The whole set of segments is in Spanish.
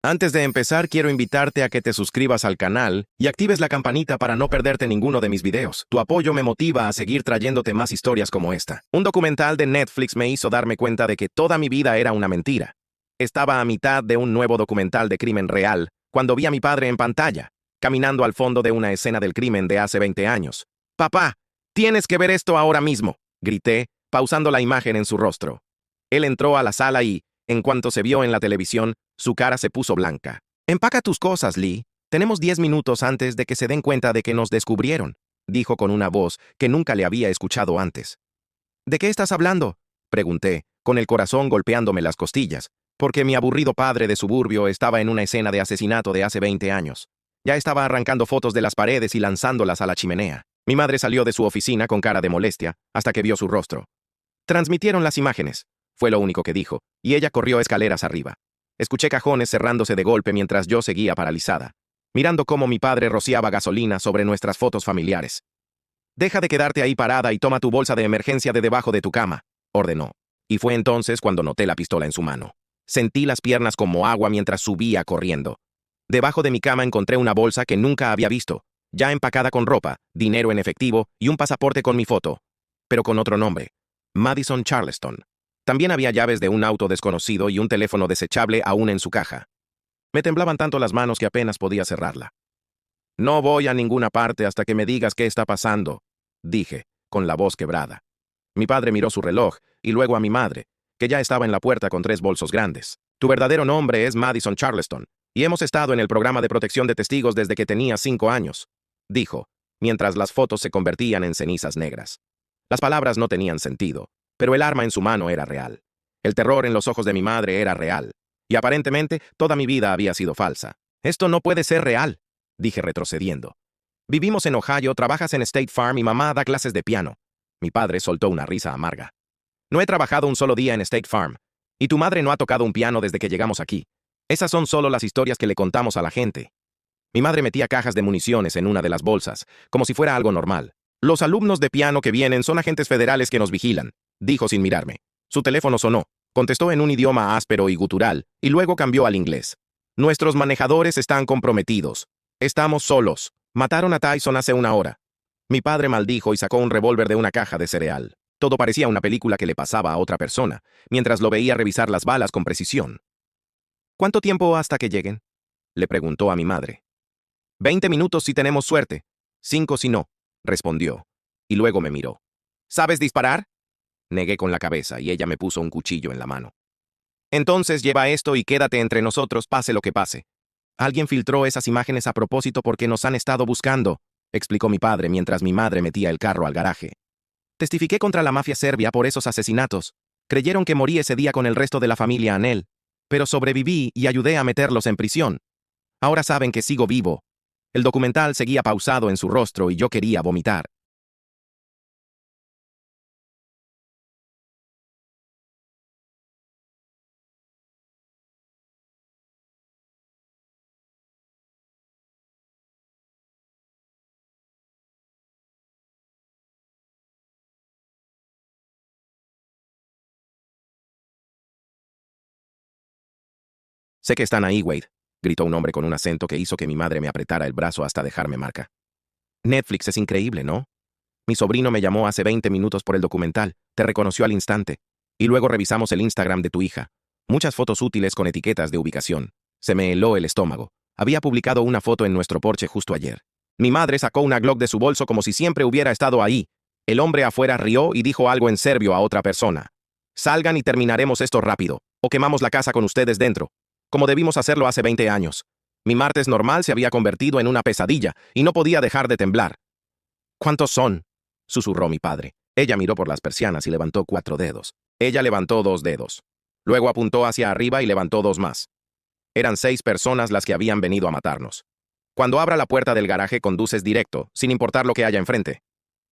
Antes de empezar, quiero invitarte a que te suscribas al canal y actives la campanita para no perderte ninguno de mis videos. Tu apoyo me motiva a seguir trayéndote más historias como esta. Un documental de Netflix me hizo darme cuenta de que toda mi vida era una mentira. Estaba a mitad de un nuevo documental de crimen real cuando vi a mi padre en pantalla, caminando al fondo de una escena del crimen de hace 20 años. «Papá, tienes que ver esto ahora mismo», grité, pausando la imagen en su rostro. Él entró a la sala y, en cuanto se vio en la televisión, su cara se puso blanca. «Empaca tus cosas, Lee. Tenemos 10 minutos antes de que se den cuenta de que nos descubrieron», dijo con una voz que nunca le había escuchado antes. «¿De qué estás hablando?», pregunté, con el corazón golpeándome las costillas, porque mi aburrido padre de suburbio estaba en una escena de asesinato de hace 20 años. Ya estaba arrancando fotos de las paredes y lanzándolas a la chimenea. Mi madre salió de su oficina con cara de molestia, hasta que vio su rostro. «Transmitieron las imágenes», fue lo único que dijo, y ella corrió escaleras arriba. Escuché cajones cerrándose de golpe mientras yo seguía paralizada, mirando cómo mi padre rociaba gasolina sobre nuestras fotos familiares. «Deja de quedarte ahí parada y toma tu bolsa de emergencia de debajo de tu cama», ordenó. Y fue entonces cuando noté la pistola en su mano. Sentí las piernas como agua mientras subía corriendo. Debajo de mi cama encontré una bolsa que nunca había visto, ya empacada con ropa, dinero en efectivo y un pasaporte con mi foto, pero con otro nombre: Madison Charleston. También había llaves de un auto desconocido y un teléfono desechable aún en su caja. Me temblaban tanto las manos que apenas podía cerrarla. «No voy a ninguna parte hasta que me digas qué está pasando», dije, con la voz quebrada. Mi padre miró su reloj y luego a mi madre, que ya estaba en la puerta con 3 bolsos grandes. «Tu verdadero nombre es Madison Charleston, y hemos estado en el programa de protección de testigos desde que tenía 5 años», dijo, mientras las fotos se convertían en cenizas negras. Las palabras no tenían sentido, pero el arma en su mano era real. El terror en los ojos de mi madre era real, y aparentemente toda mi vida había sido falsa. «Esto no puede ser real», dije retrocediendo. «Vivimos en Ohio, trabajas en State Farm y mamá da clases de piano». Mi padre soltó una risa amarga. «No he trabajado un solo día en State Farm, y tu madre no ha tocado un piano desde que llegamos aquí. Esas son solo las historias que le contamos a la gente». Mi madre metía cajas de municiones en una de las bolsas, como si fuera algo normal. «Los alumnos de piano que vienen son agentes federales que nos vigilan», dijo sin mirarme. Su teléfono sonó. Contestó en un idioma áspero y gutural, y luego cambió al inglés. «Nuestros manejadores están comprometidos. Estamos solos. Mataron a Tyson hace 1 hora». Mi padre maldijo y sacó un revólver de una caja de cereal. Todo parecía una película que le pasaba a otra persona, mientras lo veía revisar las balas con precisión. «¿Cuánto tiempo hasta que lleguen?», le preguntó a mi madre. «20 minutos si tenemos suerte. 5 si no», respondió. Y luego me miró. «¿Sabes disparar?». Negué con la cabeza y ella me puso un cuchillo en la mano. «Entonces lleva esto y quédate entre nosotros, pase lo que pase. Alguien filtró esas imágenes a propósito porque nos han estado buscando», explicó mi padre mientras mi madre metía el carro al garaje. «Testifiqué contra la mafia serbia por esos asesinatos. Creyeron que morí ese día con el resto de la familia Anel, pero sobreviví y ayudé a meterlos en prisión. Ahora saben que sigo vivo». El documental seguía pausado en su rostro y yo quería vomitar. «Sé que están ahí, Wade», gritó un hombre con un acento que hizo que mi madre me apretara el brazo hasta dejarme marca. «Netflix es increíble, ¿no? Mi sobrino me llamó hace 20 minutos por el documental, te reconoció al instante. Y luego revisamos el Instagram de tu hija. Muchas fotos útiles con etiquetas de ubicación. Se me heló el estómago. Había publicado una foto en nuestro porche justo ayer. Mi madre sacó una Glock de su bolso como si siempre hubiera estado ahí. El hombre afuera rió y dijo algo en serbio a otra persona. «Salgan y terminaremos esto rápido, o quemamos la casa con ustedes dentro», como debimos hacerlo hace 20 años. Mi martes normal se había convertido en una pesadilla y no podía dejar de temblar. «¿Cuántos son?», susurró mi padre. Ella miró por las persianas y levantó 4 dedos. Ella levantó 2 dedos. Luego apuntó hacia arriba y levantó 2 más. Eran 6 personas las que habían venido a matarnos. «Cuando abra la puerta del garaje conduces directo, sin importar lo que haya enfrente»,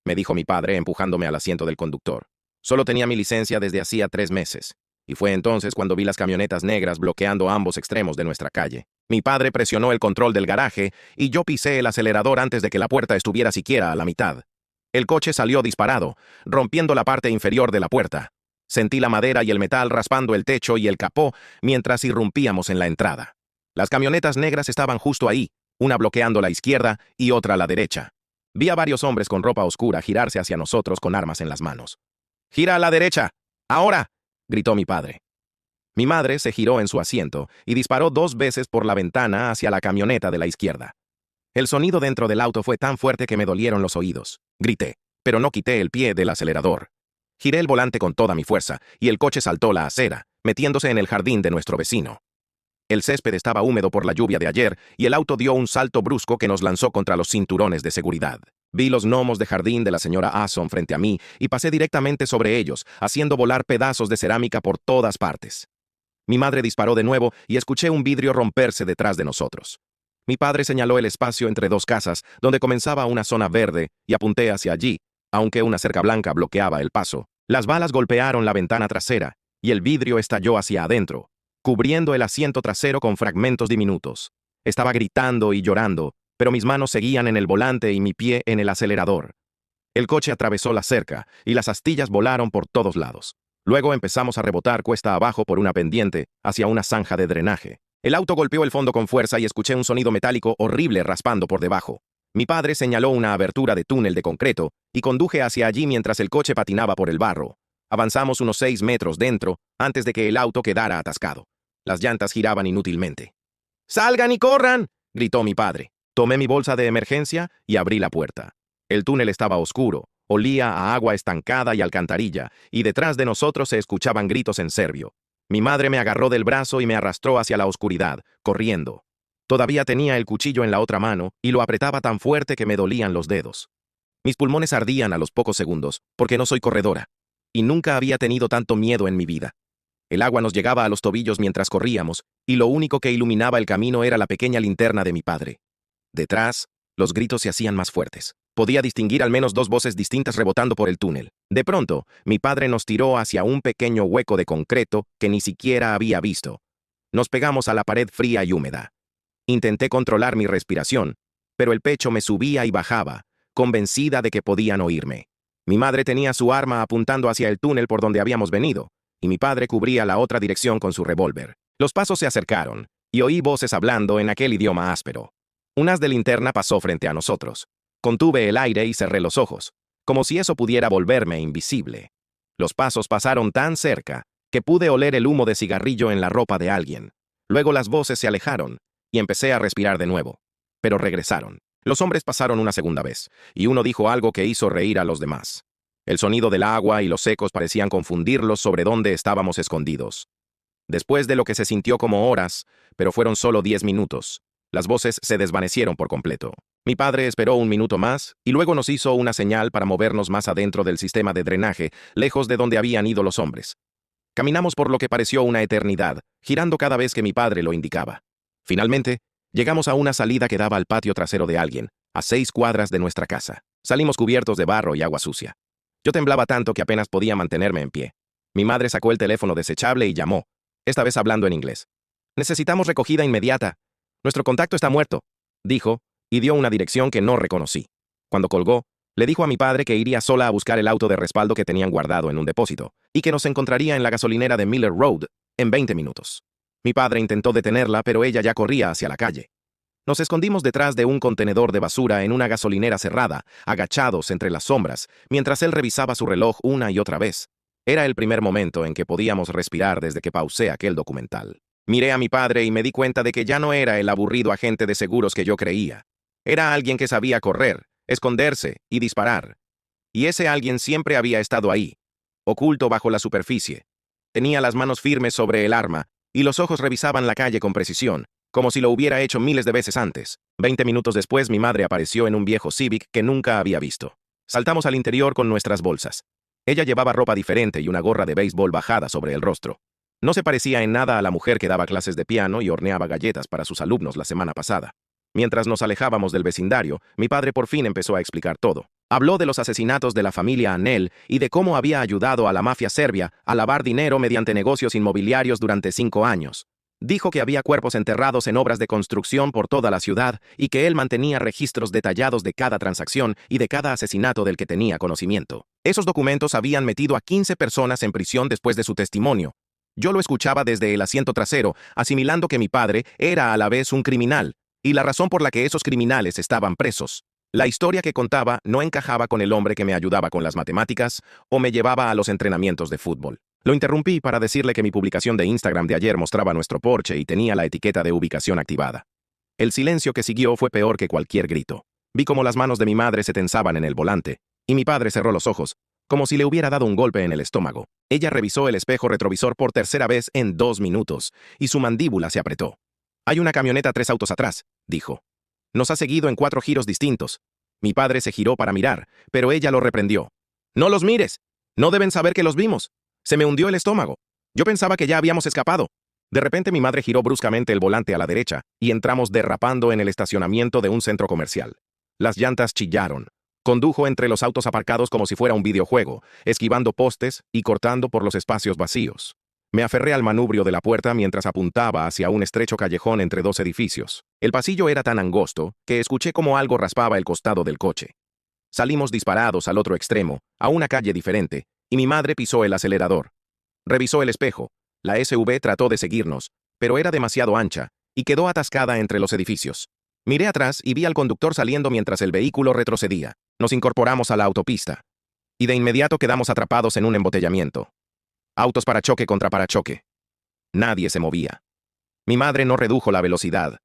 me dijo mi padre empujándome al asiento del conductor. Solo tenía mi licencia desde hacía 3 meses. Y fue entonces cuando vi las camionetas negras bloqueando ambos extremos de nuestra calle. Mi padre presionó el control del garaje y yo pisé el acelerador antes de que la puerta estuviera siquiera a la mitad. El coche salió disparado, rompiendo la parte inferior de la puerta. Sentí la madera y el metal raspando el techo y el capó mientras irrumpíamos en la entrada. Las camionetas negras estaban justo ahí, una bloqueando la izquierda y otra a la derecha. Vi a varios hombres con ropa oscura girarse hacia nosotros con armas en las manos. «¡Gira a la derecha! ¡Ahora!», gritó mi padre. Mi madre se giró en su asiento y disparó 2 veces por la ventana hacia la camioneta de la izquierda. El sonido dentro del auto fue tan fuerte que me dolieron los oídos. Grité, pero no quité el pie del acelerador. Giré el volante con toda mi fuerza y el coche saltó la acera, metiéndose en el jardín de nuestro vecino. El césped estaba húmedo por la lluvia de ayer y el auto dio un salto brusco que nos lanzó contra los cinturones de seguridad. Vi los gnomos de jardín de la señora Ason frente a mí y pasé directamente sobre ellos, haciendo volar pedazos de cerámica por todas partes. Mi madre disparó de nuevo y escuché un vidrio romperse detrás de nosotros. Mi padre señaló el espacio entre 2 casas, donde comenzaba una zona verde, y apunté hacia allí, aunque una cerca blanca bloqueaba el paso. Las balas golpearon la ventana trasera y el vidrio estalló hacia adentro, cubriendo el asiento trasero con fragmentos diminutos. Estaba gritando y llorando, pero mis manos seguían en el volante y mi pie en el acelerador. El coche atravesó la cerca y las astillas volaron por todos lados. Luego empezamos a rebotar cuesta abajo por una pendiente hacia una zanja de drenaje. El auto golpeó el fondo con fuerza y escuché un sonido metálico horrible raspando por debajo. Mi padre señaló una abertura de túnel de concreto y conduje hacia allí mientras el coche patinaba por el barro. Avanzamos unos 6 metros dentro antes de que el auto quedara atascado. Las llantas giraban inútilmente. «¡Salgan y corran!», gritó mi padre. Tomé mi bolsa de emergencia y abrí la puerta. El túnel estaba oscuro, olía a agua estancada y alcantarilla, y detrás de nosotros se escuchaban gritos en serbio. Mi madre me agarró del brazo y me arrastró hacia la oscuridad, corriendo. Todavía tenía el cuchillo en la otra mano y lo apretaba tan fuerte que me dolían los dedos. Mis pulmones ardían a los pocos segundos, porque no soy corredora, y nunca había tenido tanto miedo en mi vida. El agua nos llegaba a los tobillos mientras corríamos, y lo único que iluminaba el camino era la pequeña linterna de mi padre. Detrás, los gritos se hacían más fuertes. Podía distinguir al menos 2 voces distintas rebotando por el túnel. De pronto, mi padre nos tiró hacia un pequeño hueco de concreto que ni siquiera había visto. Nos pegamos a la pared fría y húmeda. Intenté controlar mi respiración, pero el pecho me subía y bajaba, convencida de que podían oírme. Mi madre tenía su arma apuntando hacia el túnel por donde habíamos venido, y mi padre cubría la otra dirección con su revólver. Los pasos se acercaron, y oí voces hablando en aquel idioma áspero. Un haz de linterna pasó frente a nosotros. Contuve el aire y cerré los ojos, como si eso pudiera volverme invisible. Los pasos pasaron tan cerca que pude oler el humo de cigarrillo en la ropa de alguien. Luego las voces se alejaron, y empecé a respirar de nuevo. Pero regresaron. Los hombres pasaron una segunda vez, y uno dijo algo que hizo reír a los demás. El sonido del agua y los ecos parecían confundirlos sobre dónde estábamos escondidos. Después de lo que se sintió como horas, pero fueron solo 10 minutos, las voces se desvanecieron por completo. Mi padre esperó 1 minuto más, y luego nos hizo una señal para movernos más adentro del sistema de drenaje, lejos de donde habían ido los hombres. Caminamos por lo que pareció una eternidad, girando cada vez que mi padre lo indicaba. Finalmente, llegamos a una salida que daba al patio trasero de alguien, a 6 cuadras de nuestra casa. Salimos cubiertos de barro y agua sucia. Yo temblaba tanto que apenas podía mantenerme en pie. Mi madre sacó el teléfono desechable y llamó, esta vez hablando en inglés. «Necesitamos recogida inmediata. Nuestro contacto está muerto», dijo, y dio una dirección que no reconocí. Cuando colgó, le dijo a mi padre que iría sola a buscar el auto de respaldo que tenían guardado en un depósito, y que nos encontraría en la gasolinera de Miller Road en 20 minutos. Mi padre intentó detenerla, pero ella ya corría hacia la calle. Nos escondimos detrás de un contenedor de basura en una gasolinera cerrada, agachados entre las sombras, mientras él revisaba su reloj una y otra vez. Era el primer momento en que podíamos respirar desde que pausé aquel documental. Miré a mi padre y me di cuenta de que ya no era el aburrido agente de seguros que yo creía. Era alguien que sabía correr, esconderse y disparar. Y ese alguien siempre había estado ahí, oculto bajo la superficie. Tenía las manos firmes sobre el arma, y los ojos revisaban la calle con precisión, como si lo hubiera hecho miles de veces antes. 20 minutos después, mi madre apareció en un viejo Civic que nunca había visto. Saltamos al interior con nuestras bolsas. Ella llevaba ropa diferente y una gorra de béisbol bajada sobre el rostro. No se parecía en nada a la mujer que daba clases de piano y horneaba galletas para sus alumnos la semana pasada. Mientras nos alejábamos del vecindario, mi padre por fin empezó a explicar todo. Habló de los asesinatos de la familia Anel y de cómo había ayudado a la mafia serbia a lavar dinero mediante negocios inmobiliarios durante 5 años. Dijo que había cuerpos enterrados en obras de construcción por toda la ciudad y que él mantenía registros detallados de cada transacción y de cada asesinato del que tenía conocimiento. Esos documentos habían metido a 15 personas en prisión después de su testimonio. Yo lo escuchaba desde el asiento trasero, asimilando que mi padre era a la vez un criminal, y la razón por la que esos criminales estaban presos. La historia que contaba no encajaba con el hombre que me ayudaba con las matemáticas o me llevaba a los entrenamientos de fútbol. Lo interrumpí para decirle que mi publicación de Instagram de ayer mostraba nuestro porche y tenía la etiqueta de ubicación activada. El silencio que siguió fue peor que cualquier grito. Vi cómo las manos de mi madre se tensaban en el volante, y mi padre cerró los ojos, como si le hubiera dado un golpe en el estómago. Ella revisó el espejo retrovisor por tercera vez en 2 minutos, y su mandíbula se apretó. «Hay una camioneta 3 autos atrás», dijo. «Nos ha seguido en 4 giros distintos». Mi padre se giró para mirar, pero ella lo reprendió. «No los mires. No deben saber que los vimos. Se me hundió el estómago. Yo pensaba que ya habíamos escapado». De repente mi madre giró bruscamente el volante a la derecha y entramos derrapando en el estacionamiento de un centro comercial. Las llantas chillaron. Condujo entre los autos aparcados como si fuera un videojuego, esquivando postes y cortando por los espacios vacíos. Me aferré al manubrio de la puerta mientras apuntaba hacia un estrecho callejón entre 2 edificios. El pasillo era tan angosto que escuché como algo raspaba el costado del coche. Salimos disparados al otro extremo, a una calle diferente, y mi madre pisó el acelerador. Revisó el espejo. La SUV trató de seguirnos, pero era demasiado ancha, y quedó atascada entre los edificios. Miré atrás y vi al conductor saliendo mientras el vehículo retrocedía. Nos incorporamos a la autopista. Y de inmediato quedamos atrapados en un embotellamiento. Autos parachoque contra parachoque. Nadie se movía. Mi madre no redujo la velocidad.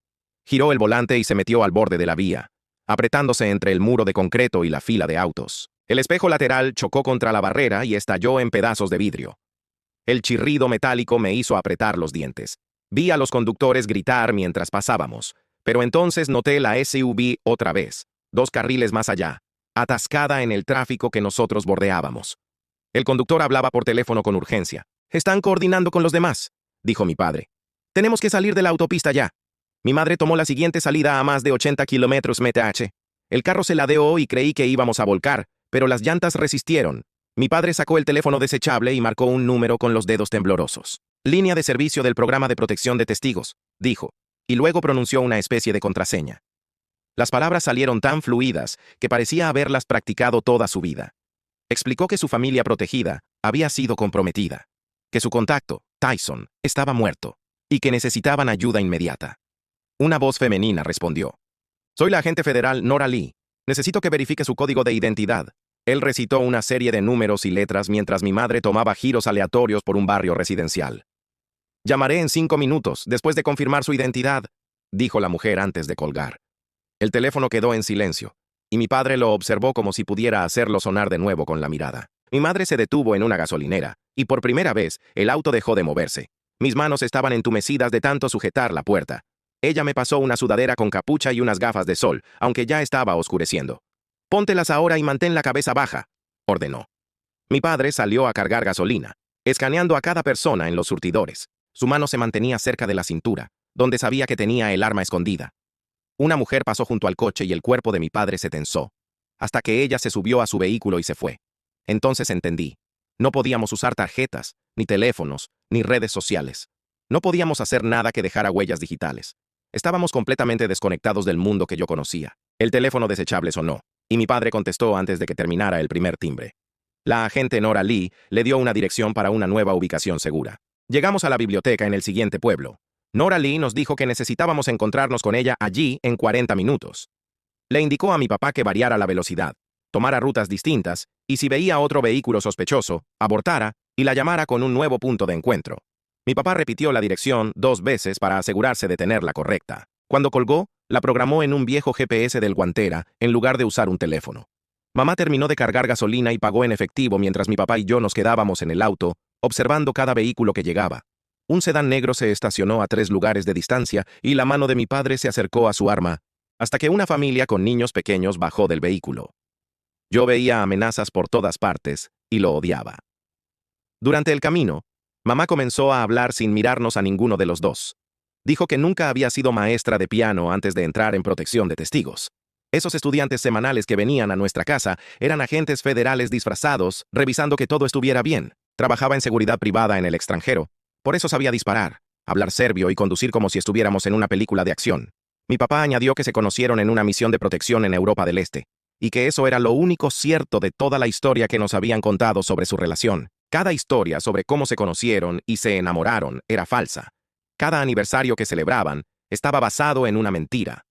Giró el volante y se metió al borde de la vía, apretándose entre el muro de concreto y la fila de autos. El espejo lateral chocó contra la barrera y estalló en pedazos de vidrio. El chirrido metálico me hizo apretar los dientes. Vi a los conductores gritar mientras pasábamos, pero entonces noté la SUV otra vez, 2 carriles más allá, atascada en el tráfico que nosotros bordeábamos. El conductor hablaba por teléfono con urgencia. «Están coordinando con los demás», dijo mi padre. «Tenemos que salir de la autopista ya». Mi madre tomó la siguiente salida a más de 80 kilómetros mph. El carro se ladeó y creí que íbamos a volcar, pero las llantas resistieron. Mi padre sacó el teléfono desechable y marcó un número con los dedos temblorosos. «Línea de servicio del programa de protección de testigos», dijo, y luego pronunció una especie de contraseña. Las palabras salieron tan fluidas que parecía haberlas practicado toda su vida. Explicó que su familia protegida había sido comprometida, que su contacto, Tyson, estaba muerto, y que necesitaban ayuda inmediata. Una voz femenina respondió. «Soy la agente federal Nora Lee. Necesito que verifique su código de identidad». Él recitó una serie de números y letras mientras mi madre tomaba giros aleatorios por un barrio residencial. «Llamaré en 5 minutos, después de confirmar su identidad», dijo la mujer antes de colgar. El teléfono quedó en silencio, y mi padre lo observó como si pudiera hacerlo sonar de nuevo con la mirada. Mi madre se detuvo en una gasolinera, y por primera vez el auto dejó de moverse. Mis manos estaban entumecidas de tanto sujetar la puerta. Ella me pasó una sudadera con capucha y unas gafas de sol, aunque ya estaba oscureciendo. «Póntelas ahora y mantén la cabeza baja», ordenó. Mi padre salió a cargar gasolina, escaneando a cada persona en los surtidores. Su mano se mantenía cerca de la cintura, donde sabía que tenía el arma escondida. Una mujer pasó junto al coche y el cuerpo de mi padre se tensó, hasta que ella se subió a su vehículo y se fue. Entonces entendí. No podíamos usar tarjetas, ni teléfonos, ni redes sociales. No podíamos hacer nada que dejara huellas digitales. Estábamos completamente desconectados del mundo que yo conocía. El teléfono desechable sonó, y mi padre contestó antes de que terminara el primer timbre. La agente Nora Lee le dio una dirección para una nueva ubicación segura. Llegamos a la biblioteca en el siguiente pueblo. Nora Lee nos dijo que necesitábamos encontrarnos con ella allí en 40 minutos. Le indicó a mi papá que variara la velocidad, tomara rutas distintas, y si veía otro vehículo sospechoso, abortara y la llamara con un nuevo punto de encuentro. Mi papá repitió la dirección 2 veces para asegurarse de tenerla correcta. Cuando colgó, la programó en un viejo GPS del guantera en lugar de usar un teléfono. Mamá terminó de cargar gasolina y pagó en efectivo mientras mi papá y yo nos quedábamos en el auto, observando cada vehículo que llegaba. Un sedán negro se estacionó a 3 lugares de distancia y la mano de mi padre se acercó a su arma, hasta que una familia con niños pequeños bajó del vehículo. Yo veía amenazas por todas partes y lo odiaba. Durante el camino, mamá comenzó a hablar sin mirarnos a ninguno de los dos. Dijo que nunca había sido maestra de piano antes de entrar en protección de testigos. Esos estudiantes semanales que venían a nuestra casa eran agentes federales disfrazados, revisando que todo estuviera bien. Trabajaba en seguridad privada en el extranjero. Por eso sabía disparar, hablar serbio y conducir como si estuviéramos en una película de acción. Mi papá añadió que se conocieron en una misión de protección en Europa del Este, y que eso era lo único cierto de toda la historia que nos habían contado sobre su relación, Cada historia sobre cómo se conocieron y se enamoraron era falsa. Cada aniversario que celebraban estaba basado en una mentira.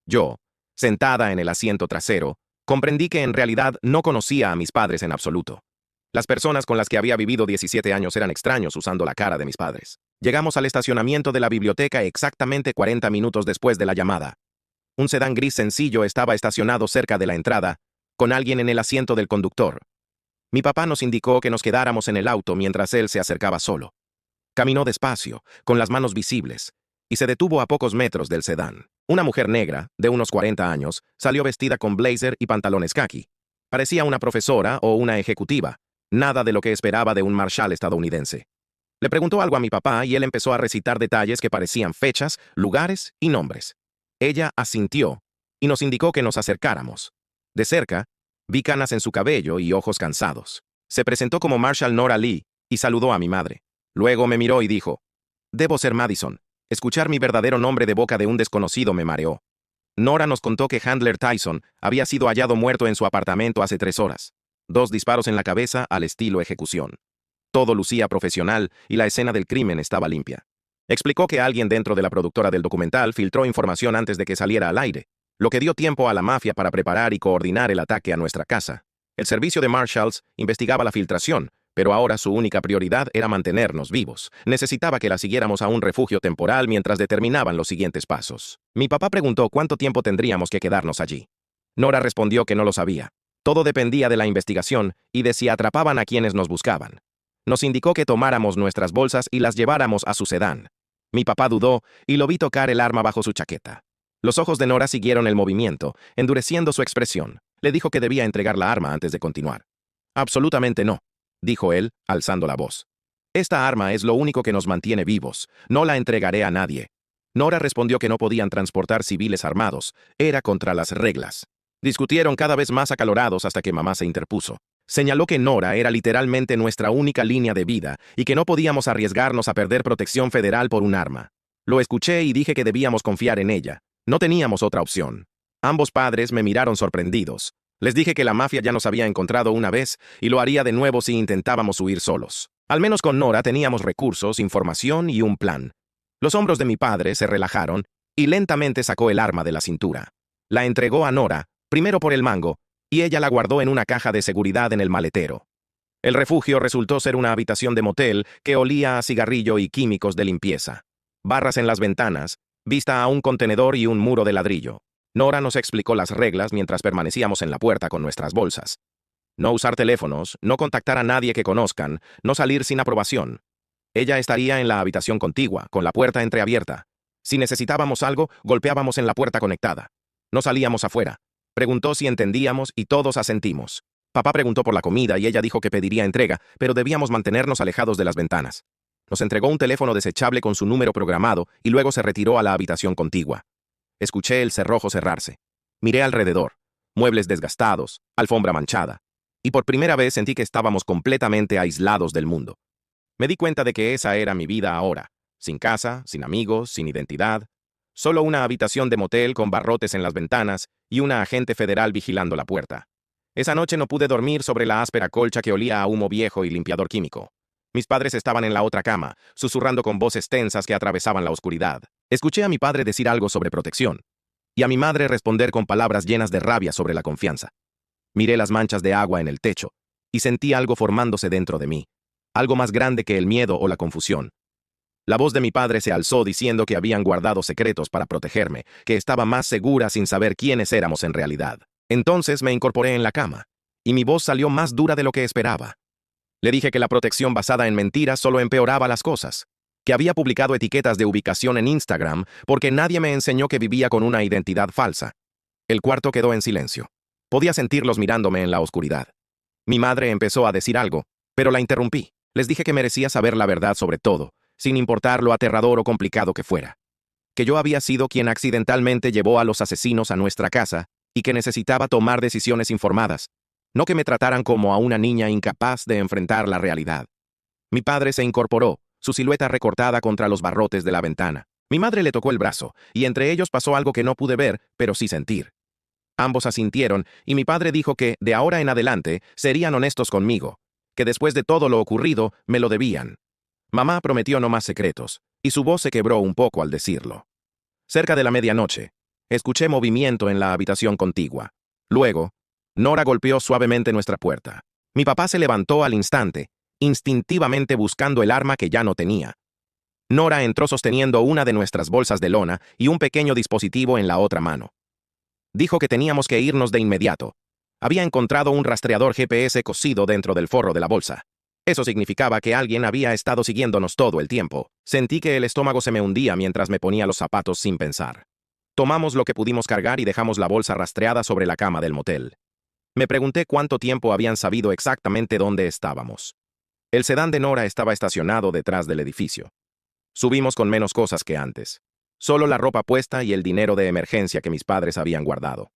Yo, sentada en el asiento trasero, comprendí que en realidad no conocía a mis padres en absoluto. Las personas con las que había vivido 17 años eran extraños usando la cara de mis padres. Llegamos al estacionamiento de la biblioteca exactamente 40 minutos después de la llamada. Un sedán gris sencillo estaba estacionado cerca de la entrada, con alguien en el asiento del conductor. Mi papá nos indicó que nos quedáramos en el auto mientras él se acercaba solo. Caminó despacio, con las manos visibles, y se detuvo a pocos metros del sedán. Una mujer negra, de unos 40 años, salió vestida con blazer y pantalones caqui. Parecía una profesora o una ejecutiva, nada de lo que esperaba de un marshal estadounidense. Le preguntó algo a mi papá y él empezó a recitar detalles que parecían fechas, lugares y nombres. Ella asintió y nos indicó que nos acercáramos. De cerca, vi canas en su cabello y ojos cansados. Se presentó como Marshal Nora Lee y saludó a mi madre. Luego me miró y dijo, «Debo ser Madison. Escuchar mi verdadero nombre de boca de un desconocido me mareó». Nora nos contó que Handler Tyson había sido hallado muerto en su apartamento hace 3 horas. 2 disparos en la cabeza al estilo ejecución. Todo lucía profesional y la escena del crimen estaba limpia. Explicó que alguien dentro de la productora del documental filtró información antes de que saliera al aire, lo que dio tiempo a la mafia para preparar y coordinar el ataque a nuestra casa. El servicio de Marshals investigaba la filtración, pero ahora su única prioridad era mantenernos vivos. Necesitaba que la siguiéramos a un refugio temporal mientras determinaban los siguientes pasos. Mi papá preguntó cuánto tiempo tendríamos que quedarnos allí. Nora respondió que no lo sabía. Todo dependía de la investigación y de si atrapaban a quienes nos buscaban. Nos indicó que tomáramos nuestras bolsas y las lleváramos a su sedán. Mi papá dudó y lo vi tocar el arma bajo su chaqueta. Los ojos de Nora siguieron el movimiento, endureciendo su expresión. Le dijo que debía entregar la arma antes de continuar. «Absolutamente no», dijo él, alzando la voz. «Esta arma es lo único que nos mantiene vivos. No la entregaré a nadie». Nora respondió que no podían transportar civiles armados. Era contra las reglas. Discutieron cada vez más acalorados hasta que mamá se interpuso. Señaló que Nora era literalmente nuestra única línea de vida y que no podíamos arriesgarnos a perder protección federal por un arma. Lo escuché y dije que debíamos confiar en ella. No teníamos otra opción. Ambos padres me miraron sorprendidos. Les dije que la mafia ya nos había encontrado una vez y lo haría de nuevo si intentábamos huir solos. Al menos con Nora teníamos recursos, información y un plan. Los hombros de mi padre se relajaron y lentamente sacó el arma de la cintura. La entregó a Nora, primero por el mango, y ella la guardó en una caja de seguridad en el maletero. El refugio resultó ser una habitación de motel que olía a cigarrillo y químicos de limpieza. Barras en las ventanas, vista a un contenedor y un muro de ladrillo. Nora nos explicó las reglas mientras permanecíamos en la puerta con nuestras bolsas. No usar teléfonos, no contactar a nadie que conozcan, no salir sin aprobación. Ella estaría en la habitación contigua, con la puerta entreabierta. Si necesitábamos algo, golpeábamos en la puerta conectada. No salíamos afuera. Preguntó si entendíamos y todos asentimos. Papá preguntó por la comida y ella dijo que pediría entrega, pero debíamos mantenernos alejados de las ventanas. Nos entregó un teléfono desechable con su número programado y luego se retiró a la habitación contigua. Escuché el cerrojo cerrarse. Miré alrededor. Muebles desgastados, alfombra manchada. Y por primera vez sentí que estábamos completamente aislados del mundo. Me di cuenta de que esa era mi vida ahora. Sin casa, sin amigos, sin identidad. Solo una habitación de motel con barrotes en las ventanas y una agente federal vigilando la puerta. Esa noche no pude dormir sobre la áspera colcha que olía a humo viejo y limpiador químico. Mis padres estaban en la otra cama, susurrando con voces tensas que atravesaban la oscuridad. Escuché a mi padre decir algo sobre protección, y a mi madre responder con palabras llenas de rabia sobre la confianza. Miré las manchas de agua en el techo, y sentí algo formándose dentro de mí, algo más grande que el miedo o la confusión. La voz de mi padre se alzó diciendo que habían guardado secretos para protegerme, que estaba más segura sin saber quiénes éramos en realidad. Entonces me incorporé en la cama, y mi voz salió más dura de lo que esperaba. Le dije que la protección basada en mentiras solo empeoraba las cosas, que había publicado etiquetas de ubicación en Instagram porque nadie me enseñó que vivía con una identidad falsa. El cuarto quedó en silencio. Podía sentirlos mirándome en la oscuridad. Mi madre empezó a decir algo, pero la interrumpí. Les dije que merecía saber la verdad sobre todo, sin importar lo aterrador o complicado que fuera. Que yo había sido quien accidentalmente llevó a los asesinos a nuestra casa y que necesitaba tomar decisiones informadas, no que me trataran como a una niña incapaz de enfrentar la realidad. Mi padre se incorporó, su silueta recortada contra los barrotes de la ventana. Mi madre le tocó el brazo, y entre ellos pasó algo que no pude ver, pero sí sentir. Ambos asintieron, y mi padre dijo que, de ahora en adelante, serían honestos conmigo, que después de todo lo ocurrido, me lo debían. Mamá prometió no más secretos, y su voz se quebró un poco al decirlo. Cerca de la medianoche, escuché movimiento en la habitación contigua. Luego, Nora golpeó suavemente nuestra puerta. Mi papá se levantó al instante, instintivamente buscando el arma que ya no tenía. Nora entró sosteniendo una de nuestras bolsas de lona y un pequeño dispositivo en la otra mano. Dijo que teníamos que irnos de inmediato. Había encontrado un rastreador GPS cosido dentro del forro de la bolsa. Eso significaba que alguien había estado siguiéndonos todo el tiempo. Sentí que el estómago se me hundía mientras me ponía los zapatos sin pensar. Tomamos lo que pudimos cargar y dejamos la bolsa rastreada sobre la cama del motel. Me pregunté cuánto tiempo habían sabido exactamente dónde estábamos. El sedán de Nora estaba estacionado detrás del edificio. Subimos con menos cosas que antes. Solo la ropa puesta y el dinero de emergencia que mis padres habían guardado.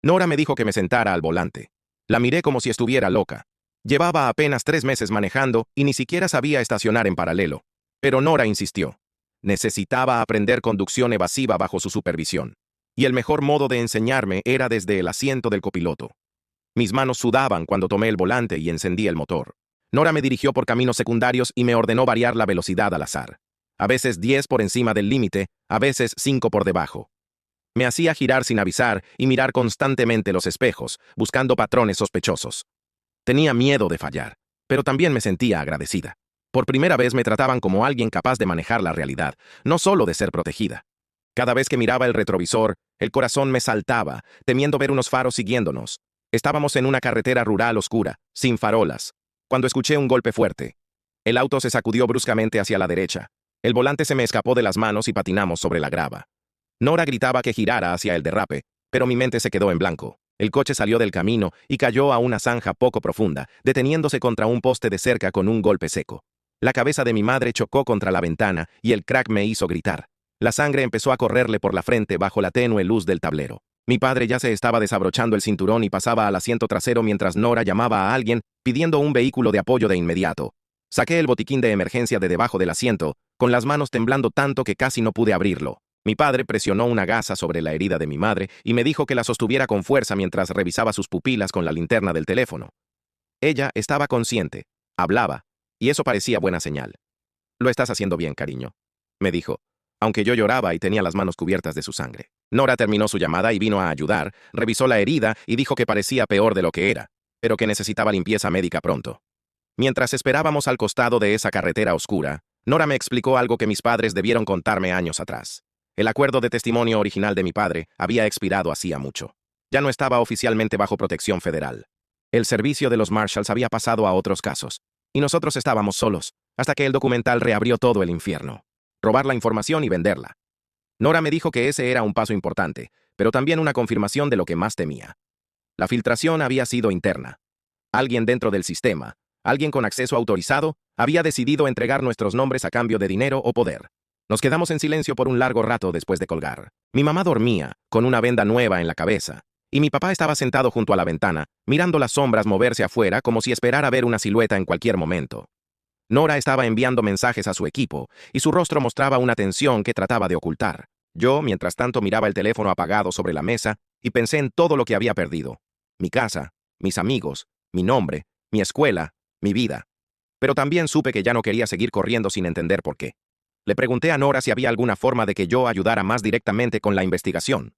Nora me dijo que me sentara al volante. La miré como si estuviera loca. Llevaba apenas 3 meses manejando y ni siquiera sabía estacionar en paralelo. Pero Nora insistió. Necesitaba aprender conducción evasiva bajo su supervisión. Y el mejor modo de enseñarme era desde el asiento del copiloto. Mis manos sudaban cuando tomé el volante y encendí el motor. Nora me dirigió por caminos secundarios y me ordenó variar la velocidad al azar. A veces 10 por encima del límite, a veces 5 por debajo. Me hacía girar sin avisar y mirar constantemente los espejos, buscando patrones sospechosos. Tenía miedo de fallar, pero también me sentía agradecida. Por primera vez me trataban como alguien capaz de manejar la realidad, no solo de ser protegida. Cada vez que miraba el retrovisor, el corazón me saltaba, temiendo ver unos faros siguiéndonos. Estábamos en una carretera rural oscura, sin farolas, cuando escuché un golpe fuerte. El auto se sacudió bruscamente hacia la derecha. El volante se me escapó de las manos y patinamos sobre la grava. Nora gritaba que girara hacia el derrape, pero mi mente se quedó en blanco. El coche salió del camino y cayó a una zanja poco profunda, deteniéndose contra un poste de cerca con un golpe seco. La cabeza de mi madre chocó contra la ventana y el crack me hizo gritar. La sangre empezó a correrle por la frente bajo la tenue luz del tablero. Mi padre ya se estaba desabrochando el cinturón y pasaba al asiento trasero mientras Nora llamaba a alguien, pidiendo un vehículo de apoyo de inmediato. Saqué el botiquín de emergencia de debajo del asiento, con las manos temblando tanto que casi no pude abrirlo. Mi padre presionó una gasa sobre la herida de mi madre y me dijo que la sostuviera con fuerza mientras revisaba sus pupilas con la linterna del teléfono. Ella estaba consciente, hablaba, y eso parecía buena señal. «Lo estás haciendo bien, cariño», me dijo, aunque yo lloraba y tenía las manos cubiertas de su sangre. Nora terminó su llamada y vino a ayudar, revisó la herida y dijo que parecía peor de lo que era, pero que necesitaba limpieza médica pronto. Mientras esperábamos al costado de esa carretera oscura, Nora me explicó algo que mis padres debieron contarme años atrás. El acuerdo de testimonio original de mi padre había expirado hacía mucho. Ya no estaba oficialmente bajo protección federal. El servicio de los Marshalls había pasado a otros casos, y nosotros estábamos solos, hasta que el documental reabrió todo el infierno. Robar la información y venderla. Nora me dijo que ese era un paso importante, pero también una confirmación de lo que más temía. La filtración había sido interna. Alguien dentro del sistema, alguien con acceso autorizado, había decidido entregar nuestros nombres a cambio de dinero o poder. Nos quedamos en silencio por un largo rato después de colgar. Mi mamá dormía, con una venda nueva en la cabeza, y mi papá estaba sentado junto a la ventana, mirando las sombras moverse afuera como si esperara ver una silueta en cualquier momento. Nora estaba enviando mensajes a su equipo, y su rostro mostraba una tensión que trataba de ocultar. Yo, mientras tanto, miraba el teléfono apagado sobre la mesa y pensé en todo lo que había perdido. Mi casa, mis amigos, mi nombre, mi escuela, mi vida. Pero también supe que ya no quería seguir corriendo sin entender por qué. Le pregunté a Nora si había alguna forma de que yo ayudara más directamente con la investigación.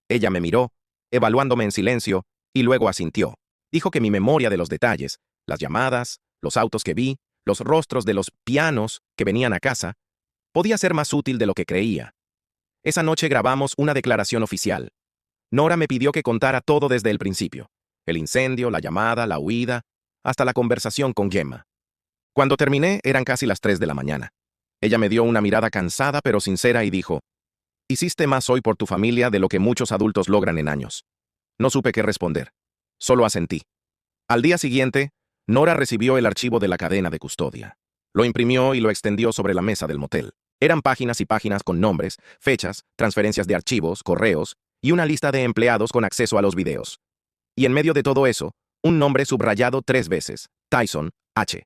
Ella me miró, evaluándome en silencio, y luego asintió. Dijo que mi memoria de los detalles, las llamadas, los autos que vi, los rostros de los pianos que venían a casa, podía ser más útil de lo que creía. Esa noche grabamos una declaración oficial. Nora me pidió que contara todo desde el principio. El incendio, la llamada, la huida, hasta la conversación con Gemma. Cuando terminé, eran casi las 3 de la mañana. Ella me dio una mirada cansada pero sincera y dijo, «Hiciste más hoy por tu familia de lo que muchos adultos logran en años». No supe qué responder. Solo asentí. Al día siguiente, Nora recibió el archivo de la cadena de custodia. Lo imprimió y lo extendió sobre la mesa del motel. Eran páginas y páginas con nombres, fechas, transferencias de archivos, correos y una lista de empleados con acceso a los videos. Y en medio de todo eso, un nombre subrayado 3 veces, Tyson, H.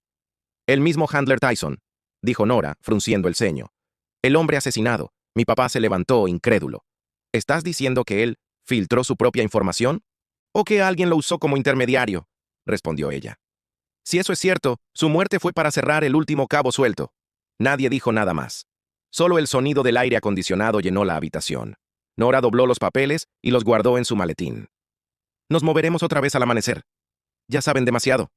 El mismo Handler Tyson, dijo Nora, frunciendo el ceño. El hombre asesinado. Mi papá se levantó, incrédulo. ¿Estás diciendo que él filtró su propia información? ¿O que alguien lo usó como intermediario?, respondió ella. Si eso es cierto, su muerte fue para cerrar el último cabo suelto. Nadie dijo nada más. Solo el sonido del aire acondicionado llenó la habitación. Nora dobló los papeles y los guardó en su maletín. Nos moveremos otra vez al amanecer. Ya saben demasiado.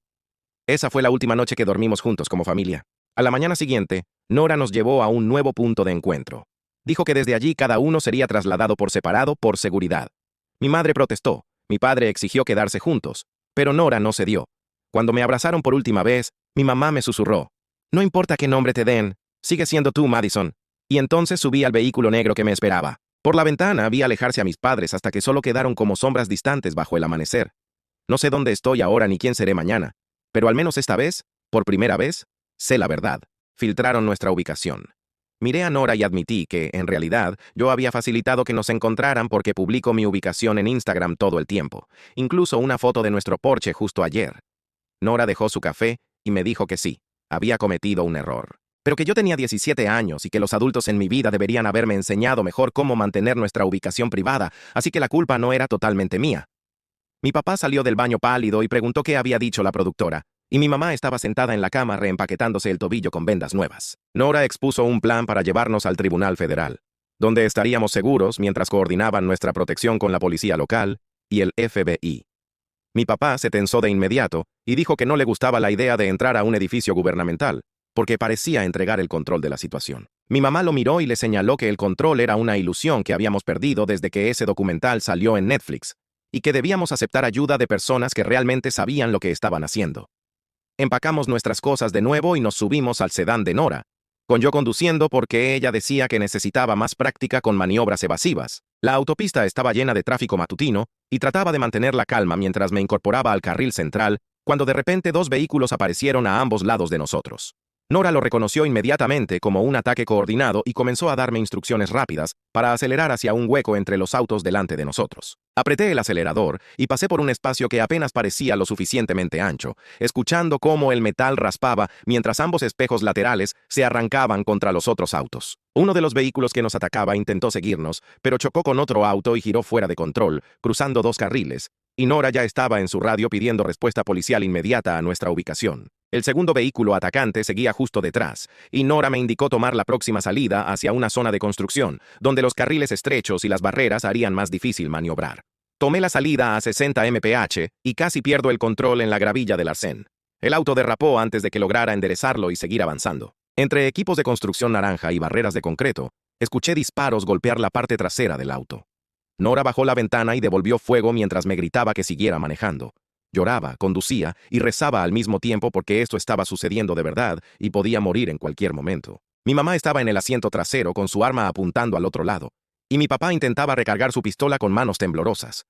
Esa fue la última noche que dormimos juntos como familia. A la mañana siguiente, Nora nos llevó a un nuevo punto de encuentro. Dijo que desde allí cada uno sería trasladado por separado por seguridad. Mi madre protestó, mi padre exigió quedarse juntos, pero Nora no cedió. Cuando me abrazaron por última vez, mi mamá me susurró: no importa qué nombre te den, sigue siendo tú, Madison. Y entonces subí al vehículo negro que me esperaba. Por la ventana vi alejarse a mis padres hasta que solo quedaron como sombras distantes bajo el amanecer. No sé dónde estoy ahora ni quién seré mañana, pero al menos esta vez, por primera vez, sé la verdad. Filtraron nuestra ubicación. Miré a Nora y admití que, en realidad, yo había facilitado que nos encontraran porque publico mi ubicación en Instagram todo el tiempo, incluso una foto de nuestro porche justo ayer. Nora dejó su café y me dijo que sí, había cometido un error, pero que yo tenía 17 años y que los adultos en mi vida deberían haberme enseñado mejor cómo mantener nuestra ubicación privada, así que la culpa no era totalmente mía. Mi papá salió del baño pálido y preguntó qué había dicho la productora, y mi mamá estaba sentada en la cama reempaquetándose el tobillo con vendas nuevas. Nora expuso un plan para llevarnos al Tribunal Federal, donde estaríamos seguros mientras coordinaban nuestra protección con la policía local y el FBI. Mi papá se tensó de inmediato y dijo que no le gustaba la idea de entrar a un edificio gubernamental, porque parecía entregar el control de la situación. Mi mamá lo miró y le señaló que el control era una ilusión que habíamos perdido desde que ese documental salió en Netflix, y que debíamos aceptar ayuda de personas que realmente sabían lo que estaban haciendo. Empacamos nuestras cosas de nuevo y nos subimos al sedán de Nora, con yo conduciendo porque ella decía que necesitaba más práctica con maniobras evasivas. La autopista estaba llena de tráfico matutino y trataba de mantener la calma mientras me incorporaba al carril central, cuando de repente dos vehículos aparecieron a ambos lados de nosotros. Nora lo reconoció inmediatamente como un ataque coordinado y comenzó a darme instrucciones rápidas para acelerar hacia un hueco entre los autos delante de nosotros. Apreté el acelerador y pasé por un espacio que apenas parecía lo suficientemente ancho, escuchando cómo el metal raspaba mientras ambos espejos laterales se arrancaban contra los otros autos. Uno de los vehículos que nos atacaba intentó seguirnos, pero chocó con otro auto y giró fuera de control, cruzando dos carriles, y Nora ya estaba en su radio pidiendo respuesta policial inmediata a nuestra ubicación. El segundo vehículo atacante seguía justo detrás, y Nora me indicó tomar la próxima salida hacia una zona de construcción, donde los carriles estrechos y las barreras harían más difícil maniobrar. Tomé la salida a 60 mph y casi pierdo el control en la gravilla del arcén. El auto derrapó antes de que lograra enderezarlo y seguir avanzando. Entre equipos de construcción naranja y barreras de concreto, escuché disparos golpear la parte trasera del auto. Nora bajó la ventana y devolvió fuego mientras me gritaba que siguiera manejando. Lloraba, conducía y rezaba al mismo tiempo porque esto estaba sucediendo de verdad y podía morir en cualquier momento. Mi mamá estaba en el asiento trasero con su arma apuntando al otro lado, y mi papá intentaba recargar su pistola con manos temblorosas.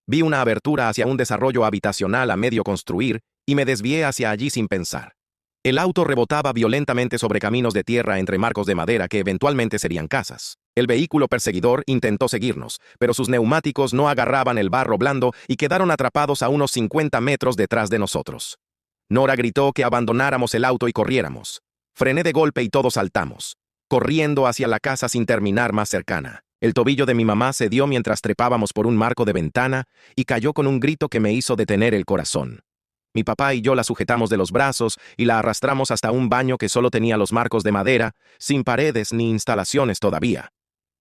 Vi una abertura hacia un desarrollo habitacional a medio construir y me desvié hacia allí sin pensar. El auto rebotaba violentamente sobre caminos de tierra entre marcos de madera que eventualmente serían casas. El vehículo perseguidor intentó seguirnos, pero sus neumáticos no agarraban el barro blando y quedaron atrapados a unos 50 metros detrás de nosotros. Nora gritó que abandonáramos el auto y corriéramos. Frené de golpe y todos saltamos, corriendo hacia la casa sin terminar más cercana. El tobillo de mi mamá se dio mientras trepábamos por un marco de ventana y cayó con un grito que me hizo detener el corazón. Mi papá y yo la sujetamos de los brazos y la arrastramos hasta un baño que solo tenía los marcos de madera, sin paredes ni instalaciones todavía.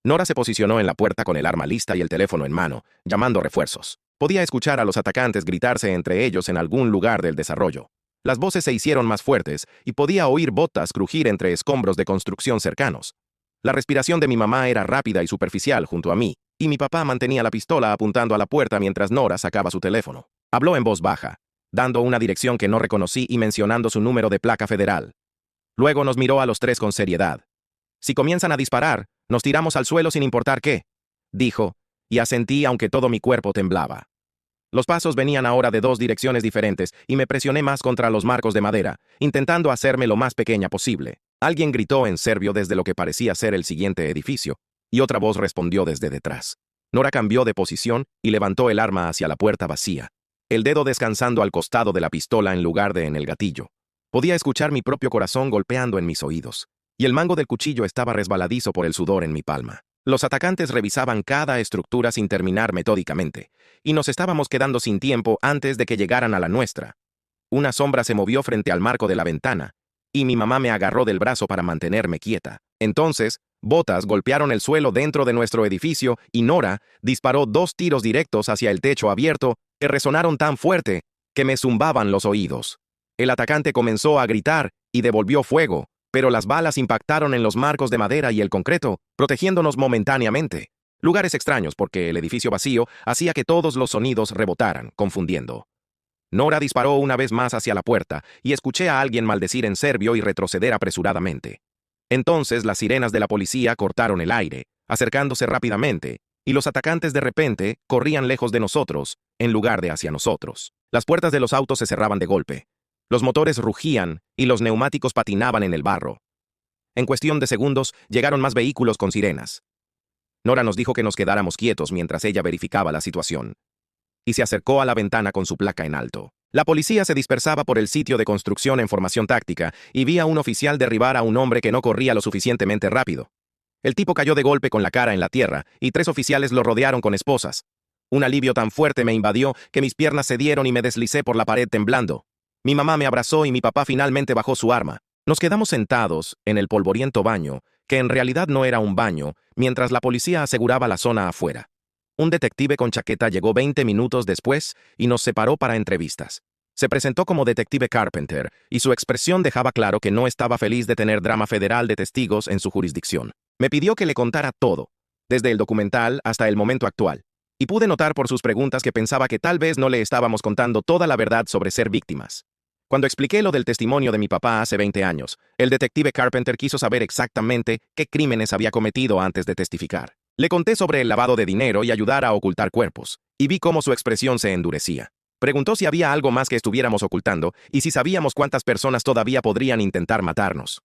Nora se posicionó en la puerta con el arma lista y el teléfono en mano, llamando refuerzos. Podía escuchar a los atacantes gritarse entre ellos en algún lugar del desarrollo. Las voces se hicieron más fuertes y podía oír botas crujir entre escombros de construcción cercanos. La respiración de mi mamá era rápida y superficial junto a mí, y mi papá mantenía la pistola apuntando a la puerta mientras Nora sacaba su teléfono. Habló en voz baja, dando una dirección que no reconocí y mencionando su número de placa federal. Luego nos miró a los tres con seriedad. «Si comienzan a disparar, nos tiramos al suelo sin importar qué», dijo, y asentí aunque todo mi cuerpo temblaba. Los pasos venían ahora de dos direcciones diferentes y me presioné más contra los marcos de madera, intentando hacerme lo más pequeña posible. Alguien gritó en serbio desde lo que parecía ser el siguiente edificio, y otra voz respondió desde detrás. Nora cambió de posición y levantó el arma hacia la puerta vacía, el dedo descansando al costado de la pistola en lugar de en el gatillo. Podía escuchar mi propio corazón golpeando en mis oídos, y el mango del cuchillo estaba resbaladizo por el sudor en mi palma. Los atacantes revisaban cada estructura sin terminar metódicamente, y nos estábamos quedando sin tiempo antes de que llegaran a la nuestra. Una sombra se movió frente al marco de la ventana, y mi mamá me agarró del brazo para mantenerme quieta. Entonces, botas golpearon el suelo dentro de nuestro edificio y Nora disparó 2 tiros directos hacia el techo abierto que resonaron tan fuerte que me zumbaban los oídos. El atacante comenzó a gritar y devolvió fuego, pero las balas impactaron en los marcos de madera y el concreto, protegiéndonos momentáneamente. Lugares extraños porque el edificio vacío hacía que todos los sonidos rebotaran, confundiendo. Nora disparó una vez más hacia la puerta y escuché a alguien maldecir en serbio y retroceder apresuradamente. Entonces las sirenas de la policía cortaron el aire, acercándose rápidamente, y los atacantes de repente corrían lejos de nosotros, en lugar de hacia nosotros. Las puertas de los autos se cerraban de golpe. Los motores rugían y los neumáticos patinaban en el barro. En cuestión de segundos, llegaron más vehículos con sirenas. Nora nos dijo que nos quedáramos quietos mientras ella verificaba la situación. Y se acercó a la ventana con su placa en alto. La policía se dispersaba por el sitio de construcción en formación táctica y vi a un oficial derribar a un hombre que no corría lo suficientemente rápido. El tipo cayó de golpe con la cara en la tierra y 3 oficiales lo rodearon con esposas. Un alivio tan fuerte me invadió que mis piernas cedieron y me deslicé por la pared temblando. Mi mamá me abrazó y mi papá finalmente bajó su arma. Nos quedamos sentados en el polvoriento baño, que en realidad no era un baño, mientras la policía aseguraba la zona afuera. Un detective con chaqueta llegó 20 minutos después y nos separó para entrevistas. Se presentó como detective Carpenter y su expresión dejaba claro que no estaba feliz de tener drama federal de testigos en su jurisdicción. Me pidió que le contara todo, desde el documental hasta el momento actual, y pude notar por sus preguntas que pensaba que tal vez no le estábamos contando toda la verdad sobre ser víctimas. Cuando expliqué lo del testimonio de mi papá hace 20 años, el detective Carpenter quiso saber exactamente qué crímenes había cometido antes de testificar. Le conté sobre el lavado de dinero y ayudar a ocultar cuerpos, y vi cómo su expresión se endurecía. Preguntó si había algo más que estuviéramos ocultando y si sabíamos cuántas personas todavía podrían intentar matarnos.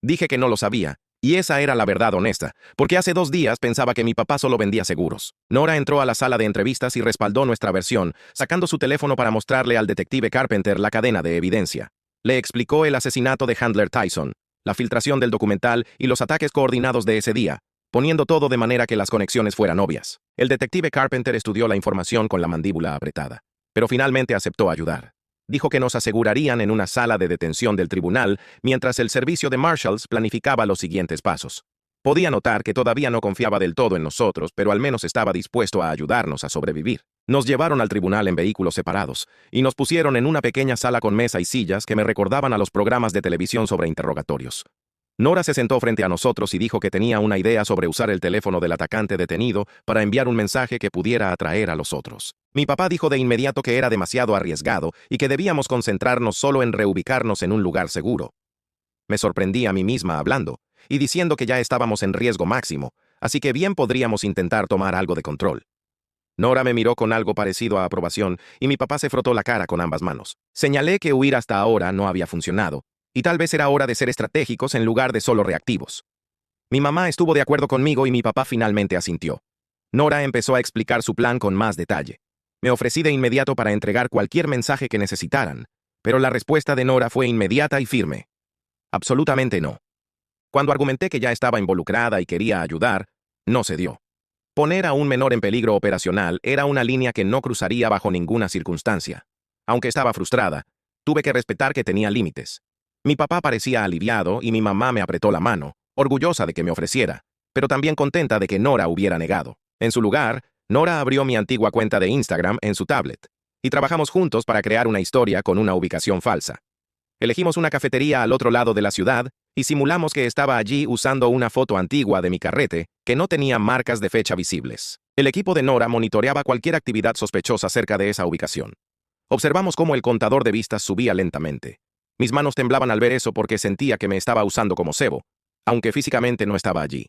Dije que no lo sabía, y esa era la verdad honesta, porque hace 2 días pensaba que mi papá solo vendía seguros. Nora entró a la sala de entrevistas y respaldó nuestra versión, sacando su teléfono para mostrarle al detective Carpenter la cadena de evidencia. Le explicó el asesinato de Handler Tyson, la filtración del documental y los ataques coordinados de ese día, poniendo todo de manera que las conexiones fueran obvias. El detective Carpenter estudió la información con la mandíbula apretada, pero finalmente aceptó ayudar. Dijo que nos asegurarían en una sala de detención del tribunal mientras el servicio de Marshals planificaba los siguientes pasos. Podía notar que todavía no confiaba del todo en nosotros, pero al menos estaba dispuesto a ayudarnos a sobrevivir. Nos llevaron al tribunal en vehículos separados y nos pusieron en una pequeña sala con mesa y sillas que me recordaban a los programas de televisión sobre interrogatorios. Nora se sentó frente a nosotros y dijo que tenía una idea sobre usar el teléfono del atacante detenido para enviar un mensaje que pudiera atraer a los otros. Mi papá dijo de inmediato que era demasiado arriesgado y que debíamos concentrarnos solo en reubicarnos en un lugar seguro. Me sorprendí a mí misma hablando y diciendo que ya estábamos en riesgo máximo, así que bien podríamos intentar tomar algo de control. Nora me miró con algo parecido a aprobación y mi papá se frotó la cara con ambas manos. Señalé que huir hasta ahora no había funcionado, y tal vez era hora de ser estratégicos en lugar de solo reactivos. Mi mamá estuvo de acuerdo conmigo y mi papá finalmente asintió. Nora empezó a explicar su plan con más detalle. Me ofrecí de inmediato para entregar cualquier mensaje que necesitaran, pero la respuesta de Nora fue inmediata y firme. Absolutamente no. Cuando argumenté que ya estaba involucrada y quería ayudar, no se dio. Poner a un menor en peligro operacional era una línea que no cruzaría bajo ninguna circunstancia. Aunque estaba frustrada, tuve que respetar que tenía límites. Mi papá parecía aliviado y mi mamá me apretó la mano, orgullosa de que me ofreciera, pero también contenta de que Nora hubiera negado. En su lugar, Nora abrió mi antigua cuenta de Instagram en su tablet, y trabajamos juntos para crear una historia con una ubicación falsa. Elegimos una cafetería al otro lado de la ciudad y simulamos que estaba allí usando una foto antigua de mi carrete que no tenía marcas de fecha visibles. El equipo de Nora monitoreaba cualquier actividad sospechosa cerca de esa ubicación. Observamos cómo el contador de vistas subía lentamente. Mis manos temblaban al ver eso porque sentía que me estaba usando como cebo, aunque físicamente no estaba allí.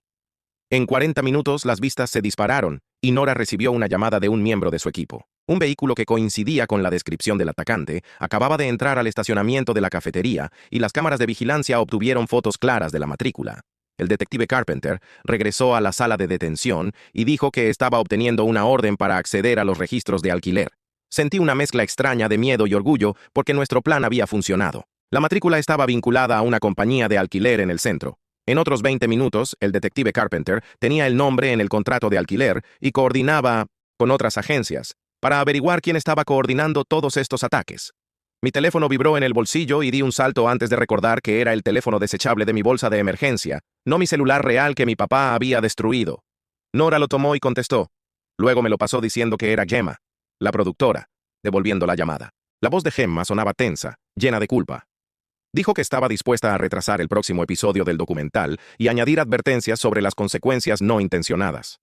En 40 minutos las vistas se dispararon y Nora recibió una llamada de un miembro de su equipo. Un vehículo que coincidía con la descripción del atacante acababa de entrar al estacionamiento de la cafetería y las cámaras de vigilancia obtuvieron fotos claras de la matrícula. El detective Carpenter regresó a la sala de detención y dijo que estaba obteniendo una orden para acceder a los registros de alquiler. Sentí una mezcla extraña de miedo y orgullo porque nuestro plan había funcionado. La matrícula estaba vinculada a una compañía de alquiler en el centro. En otros 20 minutos, el detective Carpenter tenía el nombre en el contrato de alquiler y coordinaba con otras agencias para averiguar quién estaba coordinando todos estos ataques. Mi teléfono vibró en el bolsillo y di un salto antes de recordar que era el teléfono desechable de mi bolsa de emergencia, no mi celular real que mi papá había destruido. Nora lo tomó y contestó. Luego me lo pasó diciendo que era Gemma, la productora, devolviendo la llamada. La voz de Gemma sonaba tensa, llena de culpa. Dijo que estaba dispuesta a retrasar el próximo episodio del documental y añadir advertencias sobre las consecuencias no intencionadas.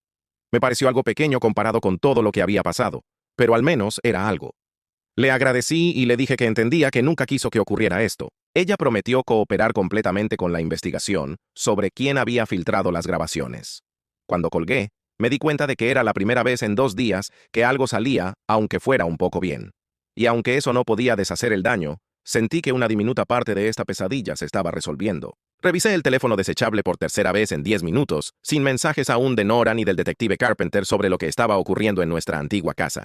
Me pareció algo pequeño comparado con todo lo que había pasado, pero al menos era algo. Le agradecí y le dije que entendía que nunca quiso que ocurriera esto. Ella prometió cooperar completamente con la investigación sobre quién había filtrado las grabaciones. Cuando colgué, me di cuenta de que era la primera vez en 2 días que algo salía, aunque fuera un poco bien. Y aunque eso no podía deshacer el daño, sentí que una diminuta parte de esta pesadilla se estaba resolviendo. Revisé el teléfono desechable por tercera vez en 10 minutos, sin mensajes aún de Nora ni del detective Carpenter sobre lo que estaba ocurriendo en nuestra antigua casa.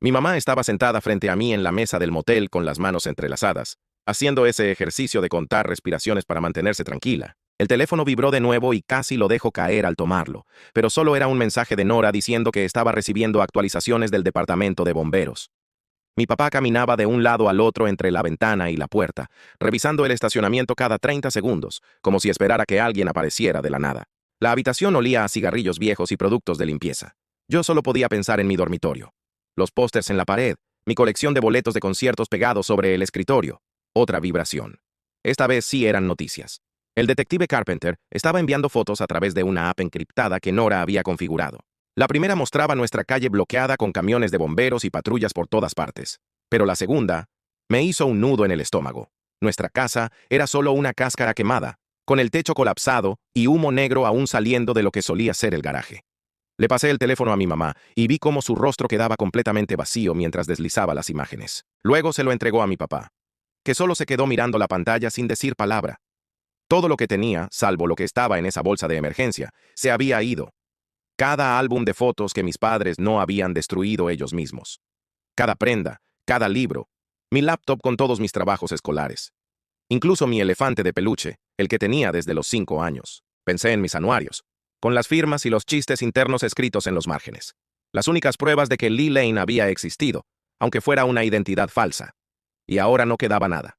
Mi mamá estaba sentada frente a mí en la mesa del motel con las manos entrelazadas, haciendo ese ejercicio de contar respiraciones para mantenerse tranquila. El teléfono vibró de nuevo y casi lo dejo caer al tomarlo, pero solo era un mensaje de Nora diciendo que estaba recibiendo actualizaciones del departamento de bomberos. Mi papá caminaba de un lado al otro entre la ventana y la puerta, revisando el estacionamiento cada 30 segundos, como si esperara que alguien apareciera de la nada. La habitación olía a cigarrillos viejos y productos de limpieza. Yo solo podía pensar en mi dormitorio. Los pósters en la pared, mi colección de boletos de conciertos pegados sobre el escritorio. Otra vibración. Esta vez sí eran noticias. El detective Carpenter estaba enviando fotos a través de una app encriptada que Nora había configurado. La primera mostraba nuestra calle bloqueada con camiones de bomberos y patrullas por todas partes. Pero la segunda me hizo un nudo en el estómago. Nuestra casa era solo una cáscara quemada, con el techo colapsado y humo negro aún saliendo de lo que solía ser el garaje. Le pasé el teléfono a mi mamá y vi cómo su rostro quedaba completamente vacío mientras deslizaba las imágenes. Luego se lo entregó a mi papá, que solo se quedó mirando la pantalla sin decir palabra. Todo lo que tenía, salvo lo que estaba en esa bolsa de emergencia, se había ido. Cada álbum de fotos que mis padres no habían destruido ellos mismos. Cada prenda, cada libro, mi laptop con todos mis trabajos escolares. Incluso mi elefante de peluche, el que tenía desde los 5 años. Pensé en mis anuarios, con las firmas y los chistes internos escritos en los márgenes. Las únicas pruebas de que Lee Lane había existido, aunque fuera una identidad falsa. Y ahora no quedaba nada.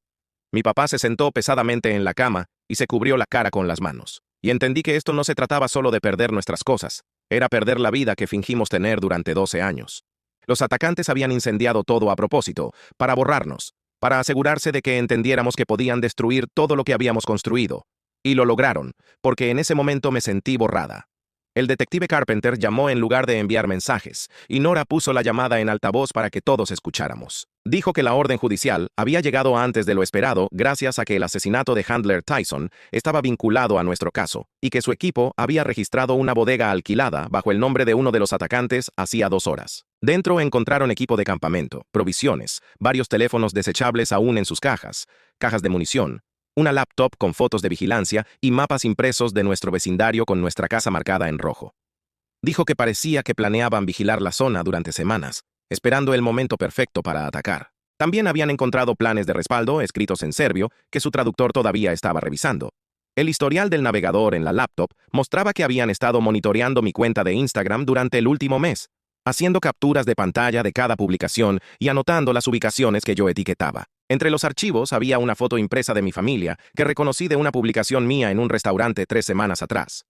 Mi papá se sentó pesadamente en la cama y se cubrió la cara con las manos. Y entendí que esto no se trataba solo de perder nuestras cosas, era perder la vida que fingimos tener durante 12 años. Los atacantes habían incendiado todo a propósito, para borrarnos, para asegurarse de que entendiéramos que podían destruir todo lo que habíamos construido. Y lo lograron, porque en ese momento me sentí borrada. El detective Carpenter llamó en lugar de enviar mensajes, y Nora puso la llamada en altavoz para que todos escucháramos. Dijo que la orden judicial había llegado antes de lo esperado gracias a que el asesinato de Handler Tyson estaba vinculado a nuestro caso, y que su equipo había registrado una bodega alquilada bajo el nombre de uno de los atacantes hacía 2 horas. Dentro encontraron equipo de campamento, provisiones, varios teléfonos desechables aún en sus cajas de munición, una laptop con fotos de vigilancia y mapas impresos de nuestro vecindario con nuestra casa marcada en rojo. Dijo que parecía que planeaban vigilar la zona durante semanas, esperando el momento perfecto para atacar. También habían encontrado planes de respaldo escritos en serbio que su traductor todavía estaba revisando. El historial del navegador en la laptop mostraba que habían estado monitoreando mi cuenta de Instagram durante el último mes, haciendo capturas de pantalla de cada publicación y anotando las ubicaciones que yo etiquetaba. Entre los archivos había una foto impresa de mi familia que reconocí de una publicación mía en un restaurante 3 semanas atrás.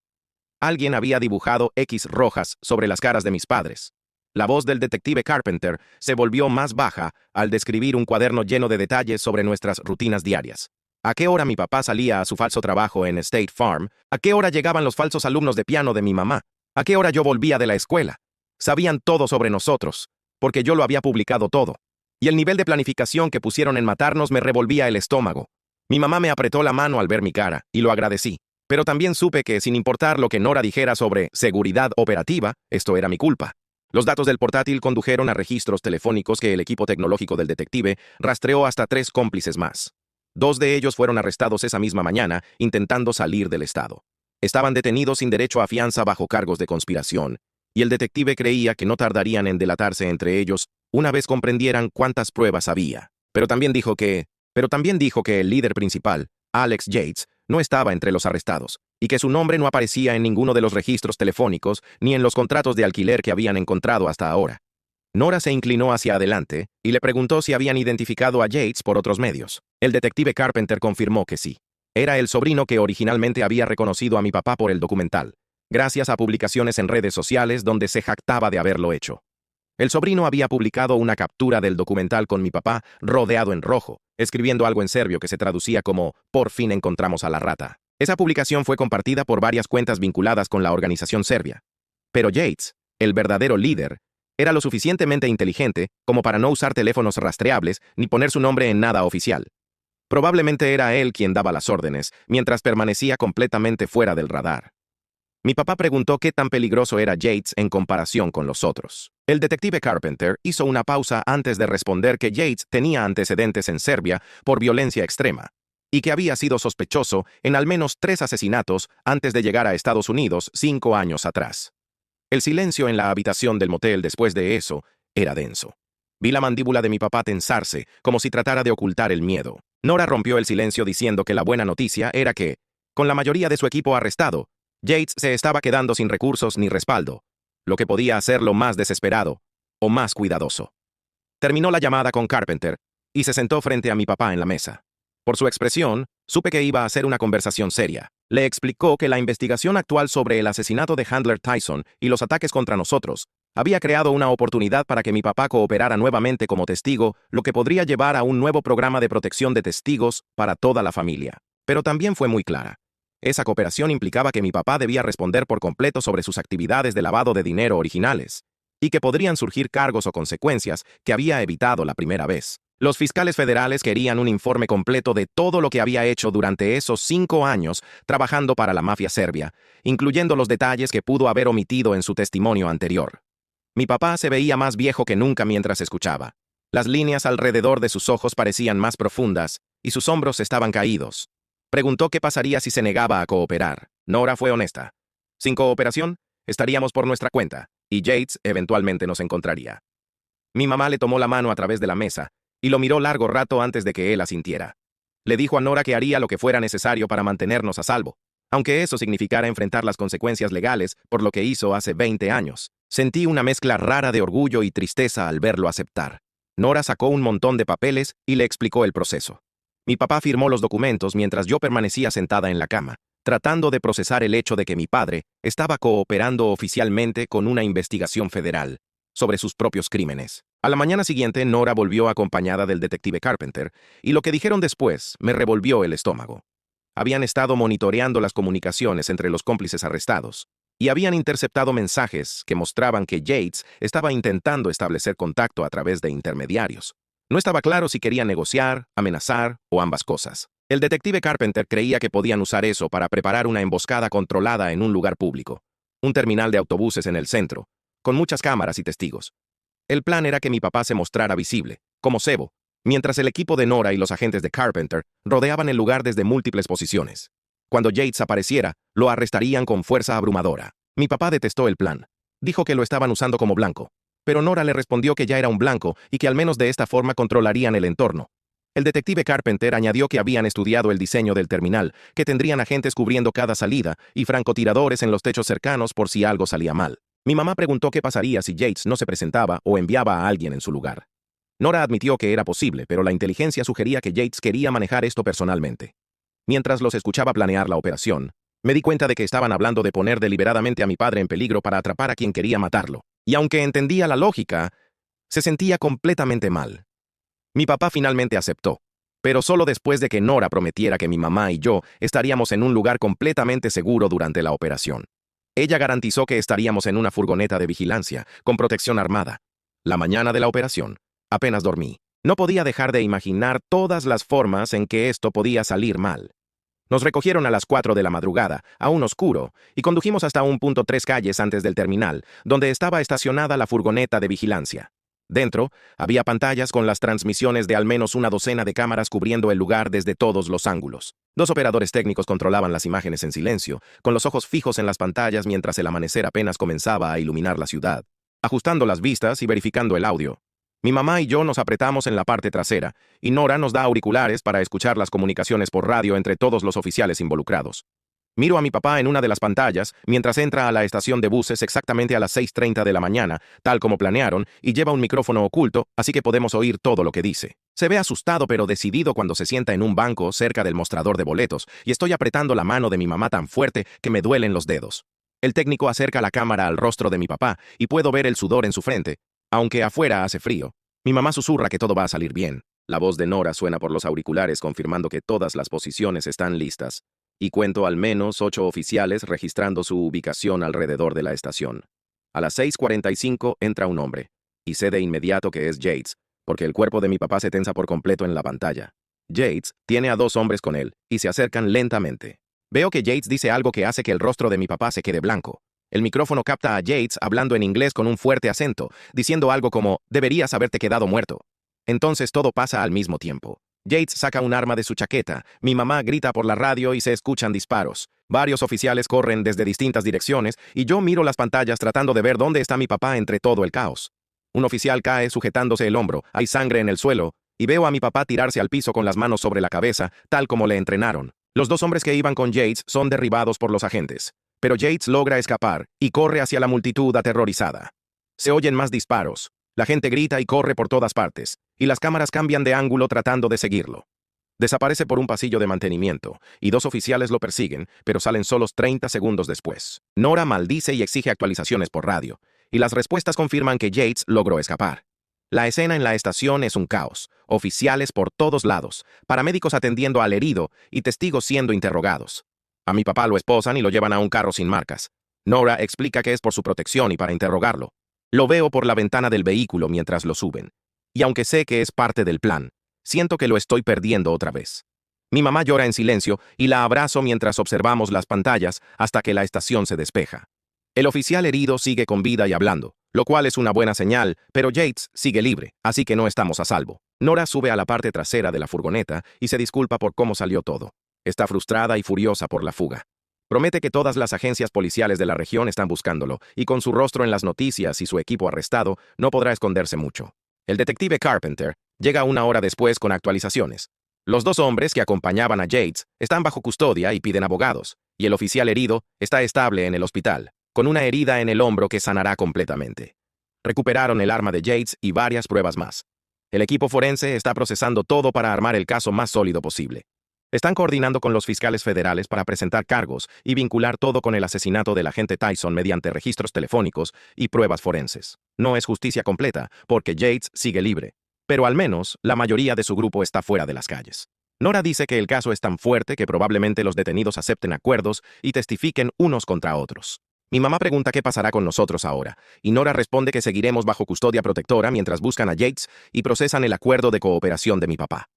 Alguien había dibujado X rojas sobre las caras de mis padres. La voz del detective Carpenter se volvió más baja al describir un cuaderno lleno de detalles sobre nuestras rutinas diarias. ¿A qué hora mi papá salía a su falso trabajo en State Farm? ¿A qué hora llegaban los falsos alumnos de piano de mi mamá? ¿A qué hora yo volvía de la escuela? Sabían todo sobre nosotros, porque yo lo había publicado todo. Y el nivel de planificación que pusieron en matarnos me revolvía el estómago. Mi mamá me apretó la mano al ver mi cara, y lo agradecí. Pero también supe que, sin importar lo que Nora dijera sobre seguridad operativa, esto era mi culpa. Los datos del portátil condujeron a registros telefónicos que el equipo tecnológico del detective rastreó hasta 3 cómplices más. 2 de ellos fueron arrestados esa misma mañana, intentando salir del estado. Estaban detenidos sin derecho a fianza bajo cargos de conspiración, y el detective creía que no tardarían en delatarse entre ellos una vez comprendieran cuántas pruebas había. Pero también dijo que el líder principal, Alex Yates, no estaba entre los arrestados, y que su nombre no aparecía en ninguno de los registros telefónicos ni en los contratos de alquiler que habían encontrado hasta ahora. Nora se inclinó hacia adelante y le preguntó si habían identificado a Yates por otros medios. El detective Carpenter confirmó que sí. Era el sobrino que originalmente había reconocido a mi papá por el documental, gracias a publicaciones en redes sociales donde se jactaba de haberlo hecho. El sobrino había publicado una captura del documental con mi papá rodeado en rojo, escribiendo algo en serbio que se traducía como «Por fin encontramos a la rata». Esa publicación fue compartida por varias cuentas vinculadas con la organización serbia. Pero Yates, el verdadero líder, era lo suficientemente inteligente como para no usar teléfonos rastreables ni poner su nombre en nada oficial. Probablemente era él quien daba las órdenes, mientras permanecía completamente fuera del radar. Mi papá preguntó qué tan peligroso era Yates en comparación con los otros. El detective Carpenter hizo una pausa antes de responder que Yates tenía antecedentes en Serbia por violencia extrema y que había sido sospechoso en al menos 3 asesinatos antes de llegar a Estados Unidos 5 años atrás. El silencio en la habitación del motel después de eso era denso. Vi la mandíbula de mi papá tensarse, como si tratara de ocultar el miedo. Nora rompió el silencio diciendo que la buena noticia era que, con la mayoría de su equipo arrestado, Yates se estaba quedando sin recursos ni respaldo, lo que podía hacerlo más desesperado o más cuidadoso. Terminó la llamada con Carpenter y se sentó frente a mi papá en la mesa. Por su expresión, supe que iba a ser una conversación seria. Le explicó que la investigación actual sobre el asesinato de Handler Tyson y los ataques contra nosotros había creado una oportunidad para que mi papá cooperara nuevamente como testigo, lo que podría llevar a un nuevo programa de protección de testigos para toda la familia. Pero también fue muy clara. Esa cooperación implicaba que mi papá debía responder por completo sobre sus actividades de lavado de dinero originales, y que podrían surgir cargos o consecuencias que había evitado la primera vez. Los fiscales federales querían un informe completo de todo lo que había hecho durante esos 5 años trabajando para la mafia serbia, incluyendo los detalles que pudo haber omitido en su testimonio anterior. Mi papá se veía más viejo que nunca mientras escuchaba. Las líneas alrededor de sus ojos parecían más profundas, y sus hombros estaban caídos. Preguntó qué pasaría si se negaba a cooperar. Nora fue honesta. Sin cooperación, estaríamos por nuestra cuenta, y Yates eventualmente nos encontraría. Mi mamá le tomó la mano a través de la mesa, y lo miró largo rato antes de que él asintiera. Le dijo a Nora que haría lo que fuera necesario para mantenernos a salvo, aunque eso significara enfrentar las consecuencias legales por lo que hizo hace 20 años. Sentí una mezcla rara de orgullo y tristeza al verlo aceptar. Nora sacó un montón de papeles y le explicó el proceso. Mi papá firmó los documentos mientras yo permanecía sentada en la cama, tratando de procesar el hecho de que mi padre estaba cooperando oficialmente con una investigación federal sobre sus propios crímenes. A la mañana siguiente, Nora volvió acompañada del detective Carpenter, y lo que dijeron después me revolvió el estómago. Habían estado monitoreando las comunicaciones entre los cómplices arrestados, y habían interceptado mensajes que mostraban que Yates estaba intentando establecer contacto a través de intermediarios. No estaba claro si quería negociar, amenazar o ambas cosas. El detective Carpenter creía que podían usar eso para preparar una emboscada controlada en un lugar público, un terminal de autobuses en el centro, con muchas cámaras y testigos. El plan era que mi papá se mostrara visible, como cebo, mientras el equipo de Nora y los agentes de Carpenter rodeaban el lugar desde múltiples posiciones. Cuando Yates apareciera, lo arrestarían con fuerza abrumadora. Mi papá detestó el plan. Dijo que lo estaban usando como blanco. Pero Nora le respondió que ya era un blanco y que al menos de esta forma controlarían el entorno. El detective Carpenter añadió que habían estudiado el diseño del terminal, que tendrían agentes cubriendo cada salida y francotiradores en los techos cercanos por si algo salía mal. Mi mamá preguntó qué pasaría si Yates no se presentaba o enviaba a alguien en su lugar. Nora admitió que era posible, pero la inteligencia sugería que Yates quería manejar esto personalmente. Mientras los escuchaba planear la operación, me di cuenta de que estaban hablando de poner deliberadamente a mi padre en peligro para atrapar a quien quería matarlo. Y aunque entendía la lógica, se sentía completamente mal. Mi papá finalmente aceptó, pero solo después de que Nora prometiera que mi mamá y yo estaríamos en un lugar completamente seguro durante la operación. Ella garantizó que estaríamos en una furgoneta de vigilancia, con protección armada. La mañana de la operación, apenas dormí. No podía dejar de imaginar todas las formas en que esto podía salir mal. Nos recogieron a las 4 de la madrugada, aún oscuro, y condujimos hasta un punto 3 calles antes del terminal, donde estaba estacionada la furgoneta de vigilancia. Dentro, había pantallas con las transmisiones de al menos una docena de cámaras cubriendo el lugar desde todos los ángulos. 2 operadores técnicos controlaban las imágenes en silencio, con los ojos fijos en las pantallas mientras el amanecer apenas comenzaba a iluminar la ciudad, ajustando las vistas y verificando el audio. Mi mamá y yo nos apretamos en la parte trasera, y Nora nos da auriculares para escuchar las comunicaciones por radio entre todos los oficiales involucrados. Miro a mi papá en una de las pantallas mientras entra a la estación de buses exactamente a las 6:30 de la mañana, tal como planearon, y lleva un micrófono oculto, así que podemos oír todo lo que dice. Se ve asustado pero decidido cuando se sienta en un banco cerca del mostrador de boletos, y estoy apretando la mano de mi mamá tan fuerte que me duelen los dedos. El técnico acerca la cámara al rostro de mi papá y puedo ver el sudor en su frente, aunque afuera hace frío. Mi mamá susurra que todo va a salir bien. La voz de Nora suena por los auriculares confirmando que todas las posiciones están listas. Y cuento al menos 8 oficiales registrando su ubicación alrededor de la estación. A las 6:45 entra un hombre, y sé de inmediato que es Yates, porque el cuerpo de mi papá se tensa por completo en la pantalla. Yates tiene a 2 hombres con él, y se acercan lentamente. Veo que Yates dice algo que hace que el rostro de mi papá se quede blanco. El micrófono capta a Yates hablando en inglés con un fuerte acento, diciendo algo como, deberías haberte quedado muerto. Entonces todo pasa al mismo tiempo. Yates saca un arma de su chaqueta, mi mamá grita por la radio y se escuchan disparos. Varios oficiales corren desde distintas direcciones y yo miro las pantallas tratando de ver dónde está mi papá entre todo el caos. Un oficial cae sujetándose el hombro, hay sangre en el suelo, y veo a mi papá tirarse al piso con las manos sobre la cabeza, tal como le entrenaron. Los 2 hombres que iban con Yates son derribados por los agentes, pero Yates logra escapar y corre hacia la multitud aterrorizada. Se oyen más disparos. La gente grita y corre por todas partes, y las cámaras cambian de ángulo tratando de seguirlo. Desaparece por un pasillo de mantenimiento, y 2 oficiales lo persiguen, pero salen solos 30 segundos después. Nora maldice y exige actualizaciones por radio, y las respuestas confirman que Yates logró escapar. La escena en la estación es un caos, oficiales por todos lados, paramédicos atendiendo al herido y testigos siendo interrogados. A mi papá lo esposan y lo llevan a un carro sin marcas. Nora explica que es por su protección y para interrogarlo. Lo veo por la ventana del vehículo mientras lo suben. Y aunque sé que es parte del plan, siento que lo estoy perdiendo otra vez. Mi mamá llora en silencio y la abrazo mientras observamos las pantallas hasta que la estación se despeja. El oficial herido sigue con vida y hablando, lo cual es una buena señal, pero Yates sigue libre, así que no estamos a salvo. Nora sube a la parte trasera de la furgoneta y se disculpa por cómo salió todo. Está frustrada y furiosa por la fuga. Promete que todas las agencias policiales de la región están buscándolo, y con su rostro en las noticias y su equipo arrestado, no podrá esconderse mucho. El detective Carpenter llega 1 hora después con actualizaciones. Los 2 hombres que acompañaban a Yates están bajo custodia y piden abogados, y el oficial herido está estable en el hospital, con una herida en el hombro que sanará completamente. Recuperaron el arma de Yates y varias pruebas más. El equipo forense está procesando todo para armar el caso más sólido posible. Están coordinando con los fiscales federales para presentar cargos y vincular todo con el asesinato del agente Tyson mediante registros telefónicos y pruebas forenses. No es justicia completa, porque Yates sigue libre, pero al menos la mayoría de su grupo está fuera de las calles. Nora dice que el caso es tan fuerte que probablemente los detenidos acepten acuerdos y testifiquen unos contra otros. Mi mamá pregunta qué pasará con nosotros ahora, y Nora responde que seguiremos bajo custodia protectora mientras buscan a Yates y procesan el acuerdo de cooperación de mi papá.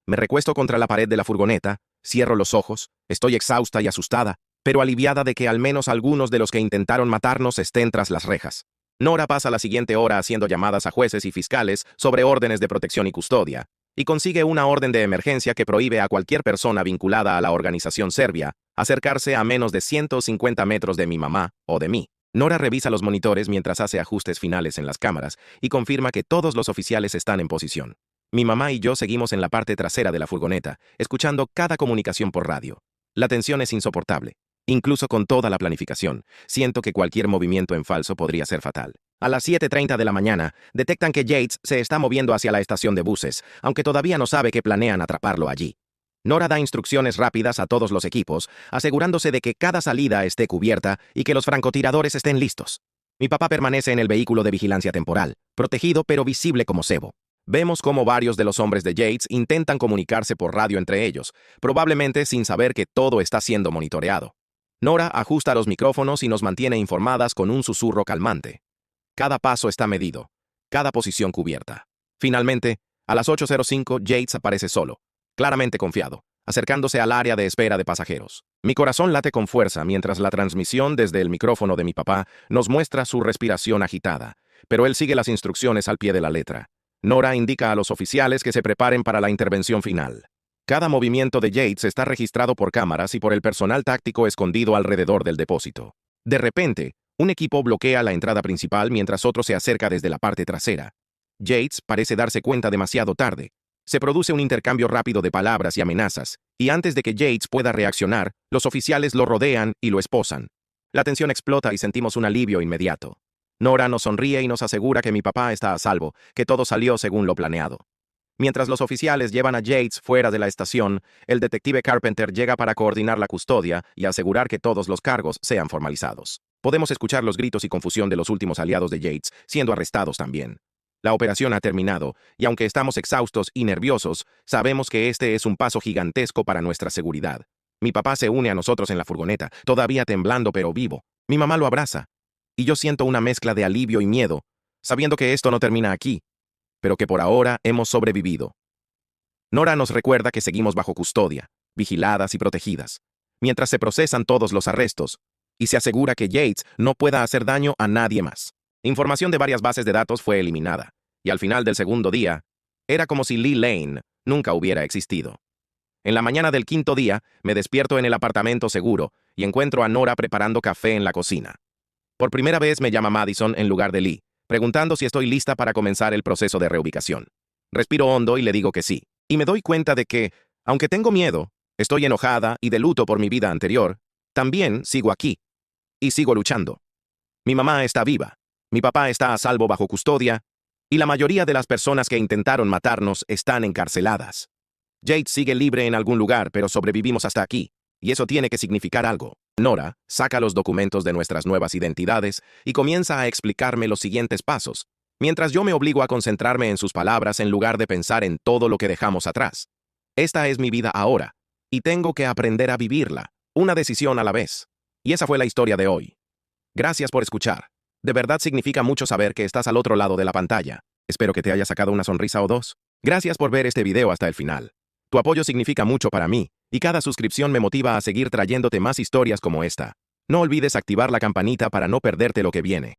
Me recuesto contra la pared de la furgoneta, cierro los ojos, estoy exhausta y asustada, pero aliviada de que al menos algunos de los que intentaron matarnos estén tras las rejas. Nora pasa la siguiente hora haciendo llamadas a jueces y fiscales sobre órdenes de protección y custodia, y consigue una orden de emergencia que prohíbe a cualquier persona vinculada a la organización serbia acercarse a menos de 150 metros de mi mamá o de mí. Nora revisa los monitores mientras hace ajustes finales en las cámaras y confirma que todos los oficiales están en posición. Mi mamá y yo seguimos en la parte trasera de la furgoneta, escuchando cada comunicación por radio. La tensión es insoportable. Incluso con toda la planificación, siento que cualquier movimiento en falso podría ser fatal. A las 7:30 de la mañana, detectan que Yates se está moviendo hacia la estación de buses, aunque todavía no sabe que planean atraparlo allí. Nora da instrucciones rápidas a todos los equipos, asegurándose de que cada salida esté cubierta y que los francotiradores estén listos. Mi papá permanece en el vehículo de vigilancia temporal, protegido pero visible como cebo. Vemos cómo varios de los hombres de Yates intentan comunicarse por radio entre ellos, probablemente sin saber que todo está siendo monitoreado. Nora ajusta los micrófonos y nos mantiene informadas con un susurro calmante. Cada paso está medido, cada posición cubierta. Finalmente, a las 8:05 Yates aparece solo, claramente confiado, acercándose al área de espera de pasajeros. Mi corazón late con fuerza mientras la transmisión desde el micrófono de mi papá nos muestra su respiración agitada, pero él sigue las instrucciones al pie de la letra. Nora indica a los oficiales que se preparen para la intervención final. Cada movimiento de Yates está registrado por cámaras y por el personal táctico escondido alrededor del depósito. De repente, un equipo bloquea la entrada principal mientras otro se acerca desde la parte trasera. Yates parece darse cuenta demasiado tarde. Se produce un intercambio rápido de palabras y amenazas, Y antes de que Yates pueda reaccionar, los oficiales lo rodean y lo esposan. La tensión explota y sentimos un alivio inmediato. Nora nos sonríe y nos asegura que mi papá está a salvo, que todo salió según lo planeado. Mientras los oficiales llevan a Yates fuera de la estación, el detective Carpenter llega para coordinar la custodia y asegurar que todos los cargos sean formalizados. Podemos escuchar los gritos y confusión de los últimos aliados de Yates, siendo arrestados también. La operación ha terminado, y aunque estamos exhaustos y nerviosos, sabemos que este es un paso gigantesco para nuestra seguridad. Mi papá se une a nosotros en la furgoneta, todavía temblando pero vivo. Mi mamá lo abraza. Y yo siento una mezcla de alivio y miedo, sabiendo que esto no termina aquí, pero que por ahora hemos sobrevivido. Nora nos recuerda que seguimos bajo custodia, vigiladas y protegidas, mientras se procesan todos los arrestos, y se asegura que Yates no pueda hacer daño a nadie más. Información de varias bases de datos fue eliminada, y al final del segundo día, era como si Lee Lane nunca hubiera existido. En la mañana del quinto día, me despierto en el apartamento seguro y encuentro a Nora preparando café en la cocina. Por primera vez me llama Madison en lugar de Lee, preguntando si estoy lista para comenzar el proceso de reubicación. Respiro hondo y le digo que sí. Y me doy cuenta de que, aunque tengo miedo, estoy enojada y de luto por mi vida anterior, también sigo aquí. Y sigo luchando. Mi mamá está viva. Mi papá está a salvo bajo custodia, y la mayoría de las personas que intentaron matarnos están encarceladas. Yates sigue libre en algún lugar, pero sobrevivimos hasta aquí, y eso tiene que significar algo. Nora saca los documentos de nuestras nuevas identidades y comienza a explicarme los siguientes pasos, mientras yo me obligo a concentrarme en sus palabras en lugar de pensar en todo lo que dejamos atrás. Esta es mi vida ahora, y tengo que aprender a vivirla, una decisión a la vez. Y esa fue la historia de hoy. Gracias por escuchar. De verdad significa mucho saber que estás al otro lado de la pantalla. Espero que te haya sacado una sonrisa o dos. Gracias por ver este video hasta el final. Tu apoyo significa mucho para mí, y cada suscripción me motiva a seguir trayéndote más historias como esta. No olvides activar la campanita para no perderte lo que viene.